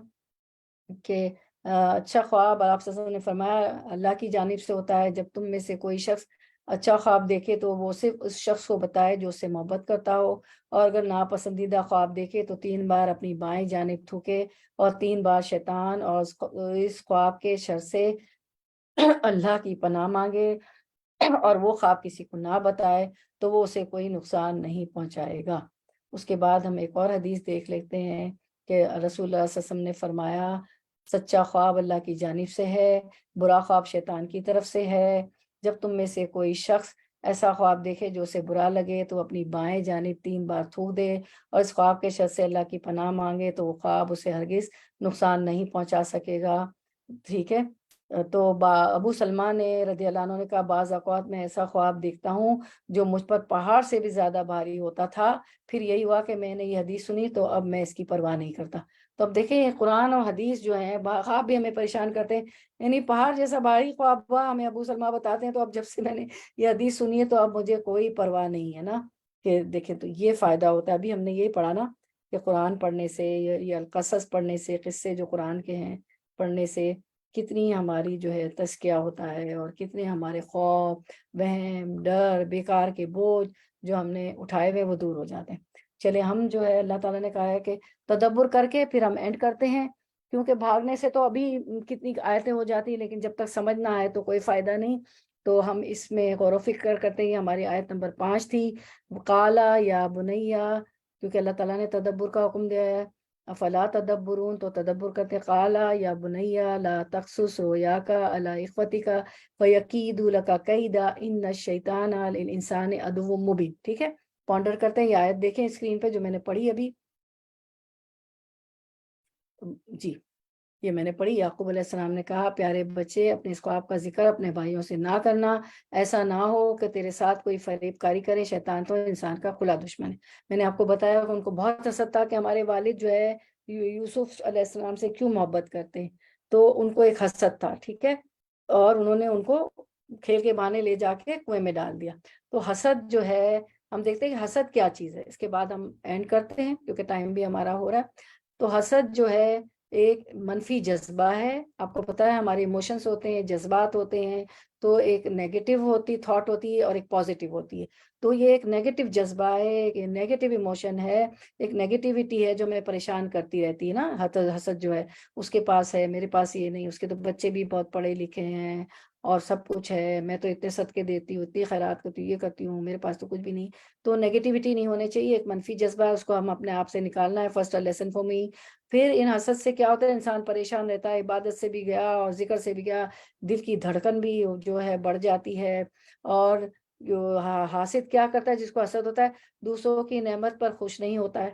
کہ اچھا خواب آپ صلی اللہ علیہ وسلم نے فرمایا اللہ کی جانب سے ہوتا ہے، جب تم میں سے کوئی شخص اچھا خواب دیکھے تو وہ صرف اس شخص کو بتائے جو اس سے محبت کرتا ہو، اور اگر ناپسندیدہ خواب دیکھے تو 3 بار اپنی بائیں جانب تھوکے اور 3 بار شیطان اور اس خواب کے شر سے اللہ کی پناہ مانگے، اور وہ خواب کسی کو نہ بتائے تو وہ اسے کوئی نقصان نہیں پہنچائے گا۔ اس کے بعد ہم ایک اور حدیث دیکھ لیتے ہیں کہ رسول اللہ صلی اللہ علیہ وسلم نے فرمایا سچا خواب اللہ کی جانب سے ہے، برا خواب شیطان کی طرف سے ہے۔ جب تم میں سے کوئی شخص ایسا خواب دیکھے جو اسے برا لگے تو اپنی بائیں جانب 3 بار تھوک دے اور اس خواب کے شر سے اللہ کی پناہ مانگے، تو وہ خواب اسے ہرگز نقصان نہیں پہنچا سکے گا۔ ٹھیک ہے، تو ابو سلمان نے رضی اللہ عنہ نے کہا بعض اوقات میں ایسا خواب دیکھتا ہوں جو مجھ پر پہاڑ سے بھی زیادہ بھاری ہوتا تھا، پھر یہی ہوا کہ میں نے یہ حدیث سنی تو اب میں اس کی پرواہ نہیں کرتا۔ تو اب دیکھیں قرآن اور حدیث جو ہیں خواب بھی ہمیں پریشان کرتے ہیں، یعنی پہاڑ جیسا بھاری خواب ہوا ہمیں ابو سلمان بتاتے ہیں، تو اب جب سے میں نے یہ حدیث سنی ہے تو اب مجھے کوئی پرواہ نہیں ہے نا، کہ دیکھیں تو یہ فائدہ ہوتا ہے۔ ابھی ہم نے یہ پڑھا نا کہ قرآن پڑھنے سے یا القصص پڑھنے سے، قصے جو قرآن کے ہیں پڑھنے سے کتنی ہماری جو ہے تزکیہ ہوتا ہے، اور کتنے ہمارے خوف، وہم، ڈر، بیکار کے بوجھ جو ہم نے اٹھائے ہوئے وہ دور ہو جاتے ہیں۔ چلے ہم جو ہے اللہ تعالیٰ نے کہا ہے کہ تدبر کر کے پھر ہم اینڈ کرتے ہیں، کیونکہ بھاگنے سے تو ابھی کتنی آیتیں ہو جاتی ہیں لیکن جب تک سمجھ نہ آئے تو کوئی فائدہ نہیں۔ تو ہم اس میں غور و فکر کرتے ہیں، ہماری آیت نمبر 5 تھی قالا یا بنیا، کیونکہ اللہ تعالیٰ نے تدبر کا حکم دیا ہے، افلا تدبرون، تو تدبر کرتے قالا یا بنیا لا تقصص رؤیاک علی اخوتک فیکیدوا لک کیدا ان الشیطان للانسان عدو مبین۔ ٹھیک ہے، پونڈر کرتے ہیں، یہ آیت دیکھیں اسکرین پہ جو میں نے پڑھی ابھی، جی یہ میں نے پڑھی۔ یعقوب علیہ السلام نے کہا پیارے بچے اپنے اس خواب کا ذکر اپنے بھائیوں سے نہ کرنا، ایسا نہ ہو کہ تیرے ساتھ کوئی فریب کاری کرے، شیطان تو انسان کا کھلا دشمن ہے۔ میں نے آپ کو بتایا کہ ان کو بہت حسد تھا کہ ہمارے والد جو ہے یوسف علیہ السلام سے کیوں محبت کرتے ہیں، تو ان کو ایک حسد تھا، ٹھیک ہے، اور انہوں نے ان کو کھیل کے بہانے لے جا کے کنویں میں ڈال دیا۔ تو حسد جو ہے ہم دیکھتے ہیں کہ حسد کیا چیز ہے، اس کے بعد ہم اینڈ کرتے ہیں کیونکہ ٹائم بھی ہمارا ہو رہا ہے۔ تو حسد جو ہے ایک منفی جذبہ ہے، آپ کو پتا ہے ہمارے ایموشنز ہوتے ہیں، جذبات ہوتے ہیں، تو ایک نیگیٹو ہوتی تھاٹ ہوتی ہے اور ایک پازیٹیو ہوتی ہے۔ تو یہ ایک نیگیٹو جذبہ ہے، ایک نیگیٹو ایموشن ہے، ایک نیگیٹیوٹی ہے جو میں پریشان کرتی رہتی ہے نا. حسد جو ہے اس کے پاس ہے، میرے پاس یہ نہیں. اس کے تو بچے بھی بہت پڑھے لکھے ہیں اور سب کچھ ہے، میں تو اتنے صدقے دیتی ہوں، اتنی خیرات کرتی ہوں، یہ کرتی ہوں، میرے پاس تو کچھ بھی نہیں. تو نیگیٹیوٹی نہیں ہونی چاہیے، ایک منفی جذبہ ہے، اس کو ہم اپنے آپ سے نکالنا ہے. First lesson for me. پھر ان حسد سے کیا ہوتا ہے، انسان پریشان رہتا ہے، عبادت سے بھی گیا اور ذکر سے بھی گیا، دل کی دھڑکن بھی جو ہے بڑھ جاتی ہے. اور جو حاسد کیا کرتا ہے، جس کو حسد ہوتا ہے، دوسروں کی نعمت پر خوش نہیں ہوتا ہے.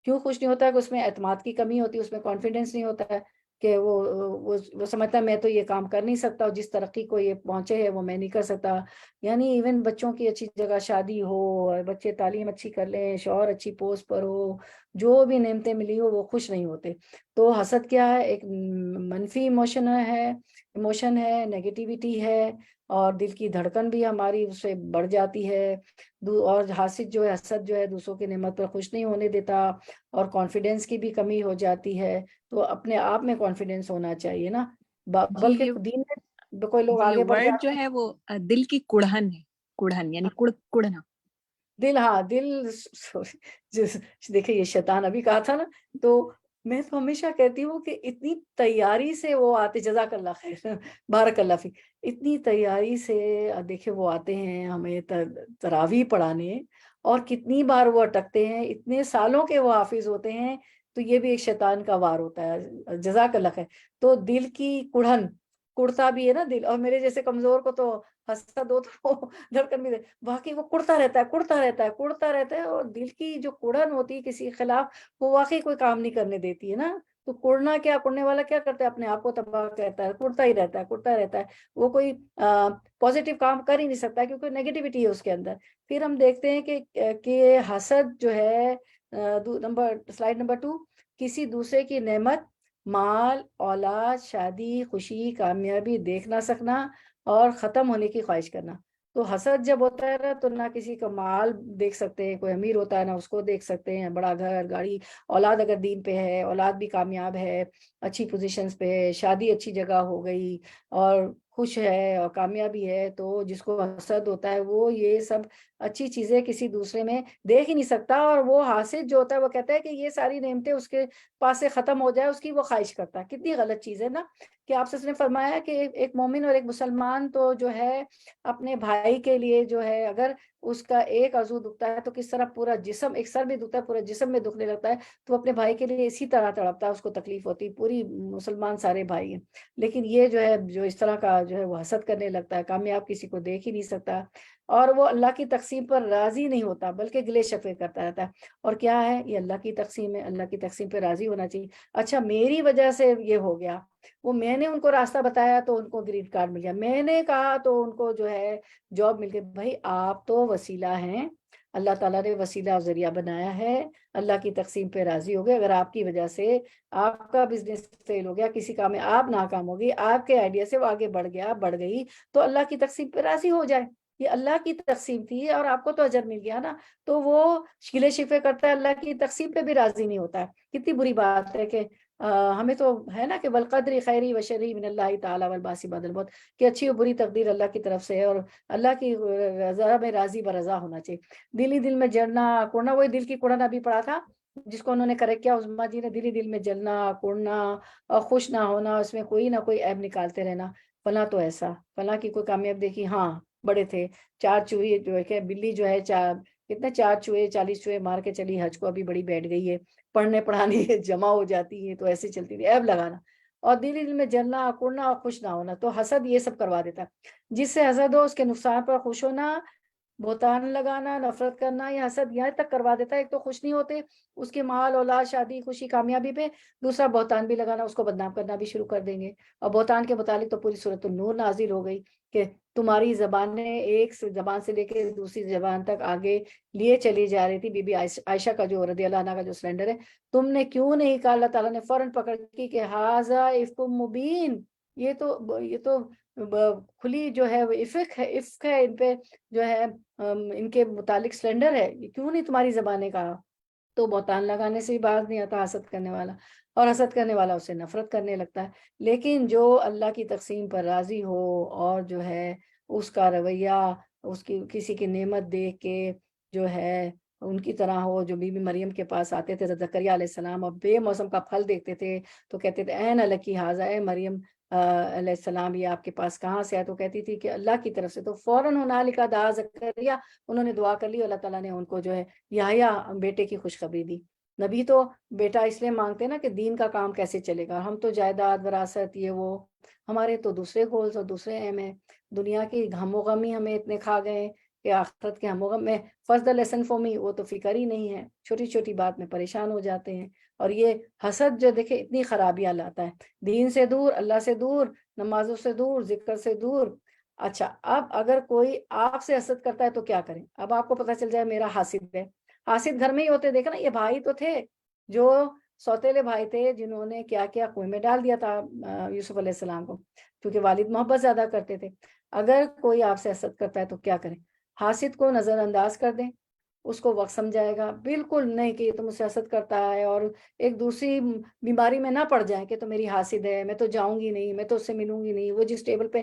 کیوں خوش نہیں ہوتا ہے؟ کہ اس میں اعتماد کی کمی ہوتی ہے، اس میں کانفیڈنس نہیں ہوتا ہے کہ وہ سمجھتا ہے میں تو یہ کام کر نہیں سکتا، اور جس ترقی کو یہ پہنچے ہے وہ میں نہیں کر سکتا. یعنی ایون بچوں کی اچھی جگہ شادی ہو، بچے تعلیم اچھی کر لیں، شوہر اچھی پوسٹ پر ہو، جو بھی نعمتیں ملی ہو وہ خوش نہیں ہوتے. تو حسد کیا ہے؟ ایک منفی ایموشن ہے، نیگیٹیوٹی ہے، اور دل کی دھڑکن بھی ہماری اس سے بڑھ جاتی ہے. اور حاسد جو ہے، حسد جو ہے، دوسروں کی نعمت پر خوش نہیں ہونے دیتا، اور کانفیڈنس کی بھی کمی ہو جاتی ہے. تو اپنے آپ میں کانفیڈنس ہونا چاہیے نا.
جی
بلکہ دین میں کوئی لوگ
یہ
آگے بڑھ
ورڈ جو
جاتے ہیں.
ہے وہ دل کی کڑھن ہے، کڑھن یعنی کڑنا.
دل، ہاں دل. دیکھیں یہ شیطان ابھی کہا تھا نا. تو میں تو ہمیشہ کہتی ہوں کہ اتنی تیاری سے وہ آتے، جزاک اللہ خیر، بارک اللہ فی، اتنی تیاری سے دیکھیں وہ آتے ہیں ہمیں تراویح پڑھانے، اور کتنی بار وہ اٹکتے ہیں، اتنے سالوں کے وہ حافظ ہوتے ہیں. تو یہ بھی ایک شیطان کا وار ہوتا ہے، جزاک اللہ خیر. تو دل کی کڑھن، کڑتا بھی ہے نا دل. اور میرے جیسے کمزور کو تو حسد ہو تو دھڑکن بھی واقعی وہ کڑتا رہتا ہے. اور دل کی جو کڑن ہوتی ہے کسی کے خلاف، وہ واقعی کوئی کام نہیں کرنے دیتی ہے نا. تو کڑنا کیا، کڑنے والا کیا کرتا ہے؟ اپنے آپ کو تباہ کرتا ہے، کڑتا ہی رہتا ہے. وہ کوئی پازیٹیو کام کر ہی نہیں سکتا، کیونکہ نیگیٹیوٹی ہے اس کے اندر. پھر ہم دیکھتے ہیں کہ حسد جو ہے، سلائیڈ نمبر 2، کسی دوسرے کی نعمت، مال، اولاد، شادی، خوشی، کامیابی دیکھ نہ سکنا، اور ختم ہونے کی خواہش کرنا. تو حسد جب ہوتا ہے نا، تو نہ کسی کا مال دیکھ سکتے ہیں، کوئی امیر ہوتا ہے نہ اس کو دیکھ سکتے ہیں، بڑا گھر گاڑی، اولاد اگر دین پہ ہے، اولاد بھی کامیاب ہے، اچھی پوزیشنز پہ ہے، شادی اچھی جگہ ہو گئی، اور خوش ہے اور کامیابی ہے. تو جس کو حسد ہوتا ہے وہ یہ سب اچھی چیزیں کسی دوسرے میں دیکھ ہی نہیں سکتا. اور وہ حاسد جو ہوتا ہے وہ کہتا ہے کہ یہ ساری نعمتیں اس کے پاس سے ختم ہو جائے، اس کی وہ خواہش کرتا ہے. کتنی غلط چیز ہے نا. کہ آپ سے نے فرمایا کہ ایک مومن اور ایک مسلمان تو جو ہے اپنے بھائی کے لیے جو ہے، اگر اس کا ایک عضو دکھتا ہے تو کس طرح پورا جسم، ایک سر بھی دکھتا ہے پورا جسم میں دکھنے لگتا ہے. تو اپنے بھائی کے لیے اسی طرح تڑپتا ہے، اس کو تکلیف ہوتی. پوری مسلمان سارے بھائی ہیں. لیکن یہ جو ہے، جو اس طرح کا جو ہے وہ حسد کرنے لگتا ہے، کامیاب کسی کو دیکھ ہی نہیں سکتا، اور وہ اللہ کی تقسیم پر راضی نہیں ہوتا، بلکہ گلے شکوے کرتا رہتا ہے. اور کیا ہے یہ؟ اللہ کی تقسیم ہے، اللہ کی تقسیم پہ راضی ہونا چاہیے. اچھا میری وجہ سے یہ ہو گیا، وہ میں نے ان کو راستہ بتایا تو ان کو گرین کارڈ مل گیا، میں نے کہا تو ان کو جو ہے جاب مل گئی. بھائی آپ تو وسیلہ ہیں، اللہ تعالیٰ نے وسیلہ اور ذریعہ بنایا ہے، اللہ کی تقسیم پہ راضی ہو گئے. اگر آپ کی وجہ سے آپ کا بزنس فیل ہو گیا، کسی کام میں آپ ناکام ہو گئی، آپ کے آئیڈیا سے وہ آگے بڑھ گئی، تو اللہ کی تقسیم پہ راضی ہو جائے. یہ اللہ کی تقسیم تھی اور آپ کو تو اجر مل گیا نا. تو وہ شکلے شکوے کرتا ہے، اللہ کی تقسیم پہ بھی راضی نہیں ہوتا ہے. کتنی بری بات ہے کہ ہمیں تو ہے نا کہ والقدر خیری و شرری من اللہ تعالیٰ والباسی بعد الموت، کہ اچھی و بری تقدیر اللہ کی طرف سے ہے، اور اللہ کی رضا میں راضی برضا ہونا چاہیے. دل ہی دل میں جلنا کوڑنا، وہی دل کی کوڑن ابھی پڑھا تھا جس کو انہوں نے کریکٹ کیا عظمیٰ جی نے. دل ہی دل میں جلنا کوڑنا اور خوش نہ ہونا، اس میں کوئی نہ کوئی عیب نکالتے رہنا. فلاں تو ایسا، فلاں کی کوئی کامیاب دیکھی، ہاں بڑے تھے، 4 چوہے جو ہے کہ بلی جو ہے کتنے 4 چوہے 40 چوہے مار کے چلی حج کو، ابھی بڑی بیٹھ گئی ہے، پڑھنے پڑھانے جمع ہو جاتی ہے، تو ایسے چلتی تھی عیب لگانا. اور دل ہی دل میں جلنا کوڑنا اور خوش نہ ہونا. تو حسد یہ سب کروا دیتا ہے. جس سے حسد ہو اس کے نقصان پر خوش ہونا، بہتان لگانا، نفرت کرنا، یہ حسد یہاں تک کروا دیتا ہے. ایک تو خوش نہیں ہوتے اس کے مال اولاد شادی خوشی کامیابی پہ، دوسرا بہتان بھی لگانا، اس کو بدنام کرنا بھی شروع کر دیں گے. اور بہتان کے متعلق تو پوری سورۃ النور نازل ہو گئی کہ تمہاری زبانیں ایک زبان سے لے کے دوسری زبان تک آگے لیے چلی جا رہی تھی. بی بی عائشہ کا جو رضی اللہ عنہ کا جو سلنڈر ہے، تم نے کیوں نہیں کہا؟ اللہ تعالیٰ نے فوراً پکڑ کی کہ ھذا افک مبین، یہ تو کھلی جو ہے وہ افک ہے ان پہ جو ہے ان کے متعلق سلنڈر ہے، یہ کیوں نہیں تمہاری زبانیں کہا؟ تو بہتان لگانے سے بھی باز نہیں آتا حسد کرنے والا، اور حسد کرنے والا اسے نفرت کرنے لگتا ہے. لیکن جو اللہ کی تقسیم پر راضی ہو اور جو ہے اس کا رویہ اس کی کسی کی نعمت دیکھ کے جو ہے ان کی طرح ہو، جو بی بی مریم کے پاس آتے تھے زکریا علیہ السلام اور بے موسم کا پھل دیکھتے تھے تو کہتے تھے این لکی حاذا، اے مریم علیہ السلام یہ آپ کے پاس کہاں سے آیا؟ تو کہتی تھی کہ اللہ کی طرف سے۔ تو فوراً ہنالک دعا زکریا، انہوں نے دعا کر لی، اللہ تعالیٰ نے ان کو جو ہے یحییٰ بیٹے کی خوشخبری دی۔ نبی تو بیٹا اس لیے مانگتے نا کہ دین کا کام کیسے چلے گا، ہم تو جائیداد وراثت یہ وہ، ہمارے تو دوسرے گولز اور دوسرے ایم ہیں، دنیا کی ہم و غم ہی ہمیں اتنے کھا گئے کہ آخرت کے ہم و غم میں فرض دا لیسن فور می، وہ تو فکر ہی نہیں ہے، چھوٹی چھوٹی بات میں پریشان ہو جاتے ہیں۔ اور یہ حسد جو دیکھے اتنی خرابیاں لاتا ہے، دین سے دور، اللہ سے دور، نمازوں سے دور، ذکر سے دور۔ اچھا اب اگر کوئی آپ سے حسد کرتا ہے تو کیا کریں؟ اب آپ کو پتہ چل جائے میرا حاسد ہے، حاسد گھر میں ہی ہوتے، دیکھا نا یہ بھائی تو تھے جو سوتیلے بھائی تھے جنہوں نے کیا کیا کنویں میں ڈال دیا تھا یوسف علیہ السلام کو، کیونکہ والد محبت زیادہ کرتے تھے۔ اگر کوئی آپ سے حسد کرتا ہے تو کیا کریں؟ حاسد کو نظر انداز کر دیں، اس کو وقت سمجھائے گا، بالکل نہیں کہ یہ تو مجھ سے حسد کرتا ہے، اور ایک دوسری بیماری میں نہ پڑ جائیں کہ تو میری حاسد ہے، میں تو جاؤں گی نہیں، میں تو اس سے ملوں گی نہیں، وہ جس ٹیبل پہ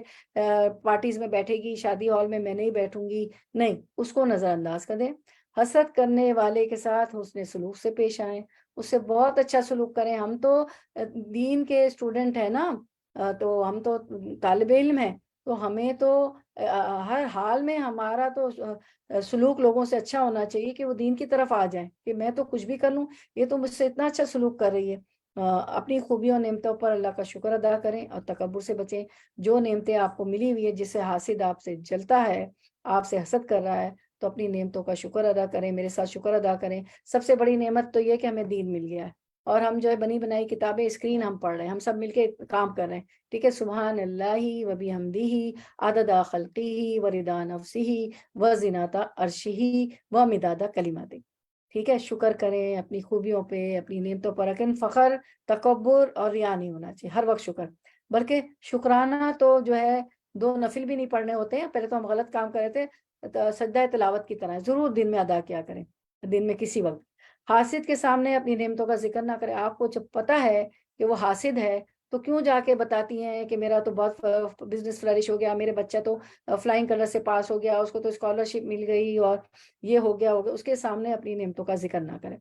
پارٹیز میں بیٹھے گی شادی ہال میں نہیں بیٹھوں گی، نہیں، اس کو نظر انداز کر دیں۔ حسد کرنے والے کے ساتھ حسن سلوک سے پیش آئیں، اس سے بہت اچھا سلوک کریں۔ ہم تو دین کے اسٹوڈنٹ ہیں نا، تو ہم تو طالب علم ہیں، تو ہمیں تو ہر حال میں ہمارا تو سلوک لوگوں سے اچھا ہونا چاہیے کہ وہ دین کی طرف آ جائیں، کہ میں تو کچھ بھی کر لوں، یہ تو مجھ سے اتنا اچھا سلوک کر رہی ہے۔ اپنی خوبیوں اور نعمتوں پر اللہ کا شکر ادا کریں اور تکبر سے بچیں۔ جو نعمتیں آپ کو ملی ہوئی ہے، جس سے حاسد آپ سے جلتا ہے، آپ سے حسد کر رہا ہے، تو اپنی نعمتوں کا شکر ادا کریں، میرے ساتھ شکر ادا کریں۔ سب سے بڑی نعمت تو یہ کہ ہمیں دین مل گیا ہے، اور ہم جو ہے بنی بنائی کتابیں اسکرین ہم پڑھ رہے ہیں، ہم سب مل کے کام کر رہے ہیں، ٹھیک ہے؟ سبحان اللہ و بحمدہ عدد خلقہ و رضا نفسہ و زنۃ عرشہ و مداد کلماتہ، ٹھیک ہے؟ شکر کریں اپنی خوبیوں پہ، اپنی نعمتوں پر، لیکن فخر، تکبر اور ریا نہیں ہونا چاہیے، ہر وقت شکر۔ بلکہ شکرانہ تو جو ہے 2 نفل بھی نہیں پڑھنے ہوتے ہیں، پہلے تو ہم غلط کام کر رہے تھے، سجدہ تلاوت کی طرح ضرور دن میں ادا کیا کریں، دن میں کسی وقت۔ حاسد کے سامنے اپنی نعمتوں کا ذکر نہ کریں۔ آپ کو جب پتہ ہے کہ وہ حاسد ہے تو کیوں جا کے بتاتی ہیں کہ میرا تو بہت بزنس فلرش ہو گیا، میرے بچہ تو فلائنگ کلر سے پاس ہو گیا، اس کو تو اسکالرشپ مل گئی، اور یہ ہو گیا اس کے سامنے اپنی نعمتوں کا ذکر نہ کریں۔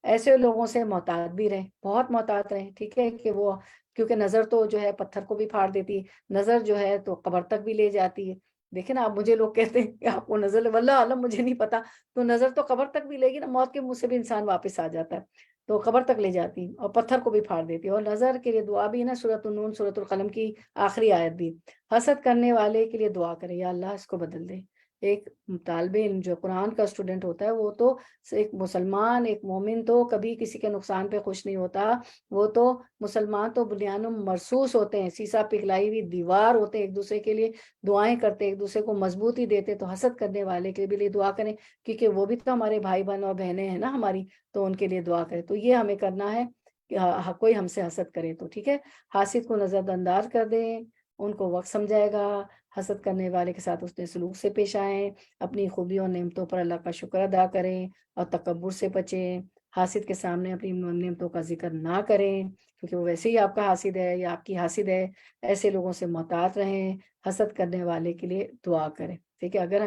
ایسے لوگوں سے محتاط بھی رہیں، بہت محتاط رہیں، ٹھیک ہے؟ کہ وہ، کیونکہ نظر تو جو ہے پتھر کو بھی پھاڑ دیتی، نظر جو ہے تو قبر تک بھی لے جاتی ہے۔ دیکھیں نا، آپ مجھے لوگ کہتے ہیں کہ آپ کو نظر، واللہ عالم مجھے نہیں پتا، تو نظر تو قبر تک بھی لے گی نا، موت کے منہ سے بھی انسان واپس آ جاتا ہے، تو قبر تک لے جاتی اور پتھر کو بھی پھاڑ دیتی۔ اور نظر کے لیے دعا بھی نا، سورۃ النون، سورۃ القلم کی آخری آیت بھی، حسد کرنے والے کے لیے دعا کرے، یا اللہ اس کو بدل دے۔ ایک طالب علم جو قرآن کا اسٹوڈنٹ ہوتا ہے، وہ تو ایک مسلمان، ایک مومن تو کبھی کسی کے نقصان پہ خوش نہیں ہوتا، وہ تو مسلمان تو بنیان مرصوص ہوتے ہیں، سیسا پگھلائی ہوئی دیوار ہوتے ہیں، ایک دوسرے کے لیے دعائیں کرتے، ایک دوسرے کو مضبوطی دیتے۔ تو حسد کرنے والے کے لیے دعا کریں، کیونکہ وہ بھی تو ہمارے بھائی بہن اور بہنیں ہیں نا ہماری، تو ان کے لیے دعا کریں۔ تو یہ ہمیں کرنا ہے کہ کوئی ہم سے حسد کرے تو ٹھیک ہے، حاسد کو نظر انداز کر دیں، ان کو وقت سمجھائے گا، حسد کرنے والے کے ساتھ اس نے سلوک سے پیش آئیں، اپنی خوبیوں اور نعمتوں پر اللہ کا شکر ادا کریں اور تکبر سے بچیں۔ حاسد کے سامنے اپنی نعمتوں کا ذکر نہ کریں، کیونکہ وہ ویسے ہی آپ کا حاسد ہے یا آپ کی حاسد ہے۔ ایسے لوگوں سے محتاط رہیں، حسد کرنے والے کے لیے دعا کریں، ٹھیک ہے؟ اگر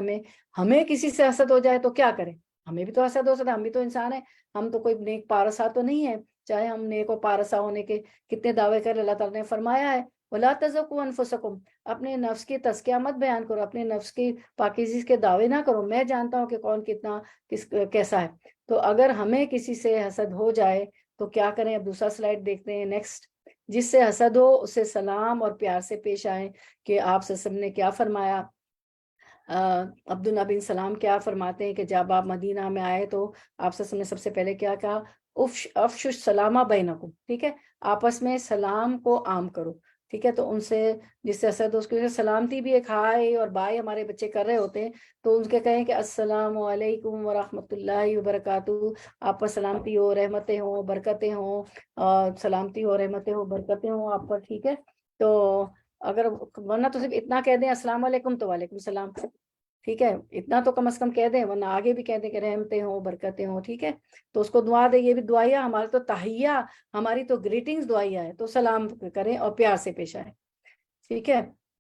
ہمیں کسی سے حسد ہو جائے تو کیا کریں؟ ہمیں بھی تو حسد ہو سکتا ہے، ہم بھی تو انسان ہیں، ہم تو کوئی نیک پارسا تو نہیں ہے، چاہے ہم نیک و پارسا ہونے کے کتنے دعوے کریں، اللہ تعالیٰ نے فرمایا ہے وَلَا تَزَكُّوا أَنفُسَكُمْ، اپنے نفس کی تزکیہ مت بیان کرو، اپنے نفس کی پاکیزگی کے دعوے نہ کرو، میں جانتا ہوں کہ کون کتنا کیسا ہے۔ تو اگر ہمیں کسی سے حسد ہو جائے تو کیا کریں؟ اب دوسرا سلائیڈ دیکھتے ہیں، نیکسٹ۔ جس سے حسد ہو اسے سلام اور پیار سے پیش آئیں، کہ آپ سے سب نے کیا فرمایا، عبداللہ بن سلام کیا فرماتے ہیں کہ جب آپ مدینہ میں آئے تو آپ نے سب سے پہلے کیا کہا؟ افشوا السلام بینکم، ٹھیک ہے؟ آپس میں سلام کو عام کرو، ٹھیک ہے؟ تو ان سے جس سے حسد ہو اس کے سلامتی بھی ایک ہائے اور بائے ہمارے بچے کر رہے ہوتے ہیں، تو ان کے کہیں کہ السلام علیکم ورحمۃ اللہ وبرکاتہ، آپ پر سلامتی ہو، رحمتیں ہوں، برکتیں ہوں، سلامتی ہو، رحمتیں ہو، برکتیں ہوں آپ پر، ٹھیک ہے؟ تو اگر ورنہ تو صرف اتنا کہہ دیں السلام علیکم تو وعلیکم السلام، ٹھیک ہے؟ اتنا تو کم از کم کہہ دیں، ورنہ آگے بھی کہہ دیں کہ رحمتیں ہوں، برکتیں ہوں، ٹھیک ہے؟ تو اس کو دعا دے، یہ بھی دعائیہ، ہمارے تو تحیہ، ہماری تو گریٹنگز دعائیہ ہے، تو سلام کریں اور پیار سے پیش آئیں، ٹھیک ہے؟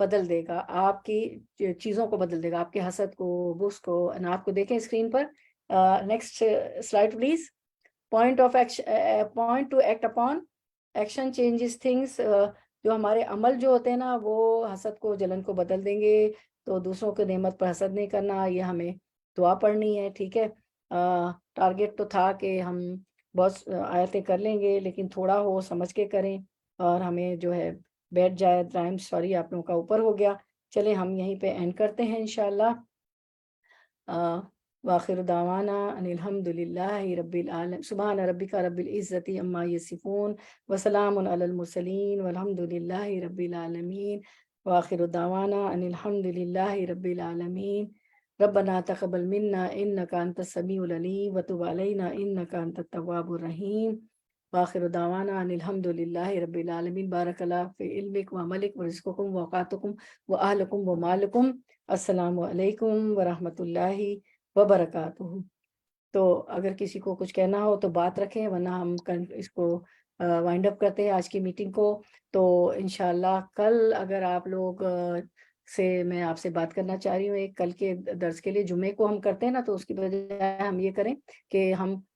بدل دے گا، آپ کی چیزوں کو بدل دے گا، آپ کے حسد کو، بغض کو. آپ کو دیکھیں اسکرین پر. Next slide please. Point of point to act upon action changes things. جو ہمارے عمل جو ہوتے ہیں نا وہ حسد کو، جلن کو بدل دیں گے. تو دوسروں کے نعمت پر حسد نہیں کرنا، یہ ہمیں دعا پڑھنی ہے. ٹھیک ہے. ٹارگیٹ تو تھا کہ ہم بہت آیتیں کر لیں گے، لیکن تھوڑا ہو سمجھ کے کریں، اور ہمیں جو ہے بیٹھ جائے. ٹائم سوری آپ لوگوں کا اوپر ہو گیا. چلیں ہم یہیں پہ اینڈ کرتے ہیں انشاءاللہ. وآخر دعوانا ان الحمد للہ رب العالمین. سبحان ربک رب العزت عما یصفون وسلام علی المرسلین والحمد للہ رب العالمین. وآخر دعوانا ان الحمد للہ رب العالمین. ربنا تقبل منا انک انت السمیع العلیم وتب علینا انک انت التواب الرحیم. وآخر دعوانا ان الحمد للہ رب العالمین. بارک اللہ فی علمک وعملک ورزقکم واوقاتکم واہلکم ومالکم. السلام علیکم ورحمۃ اللہ وبرکاتہ. تو اگر کسی کو کچھ کہنا ہو تو بات رکھیں، ورنہ ہم اس کو وائنڈ اپ کرتے ہیں آج کی میٹنگ کو. تو انشاءاللہ کل اگر آپ لوگ سے میں آپ سے بات کرنا چاہ رہی ہوں، ایک کل کے درس کے لیے جمعے کو ہم کرتے ہیں نا، تو اس کی بجائے ہم یہ کریں کہ ہم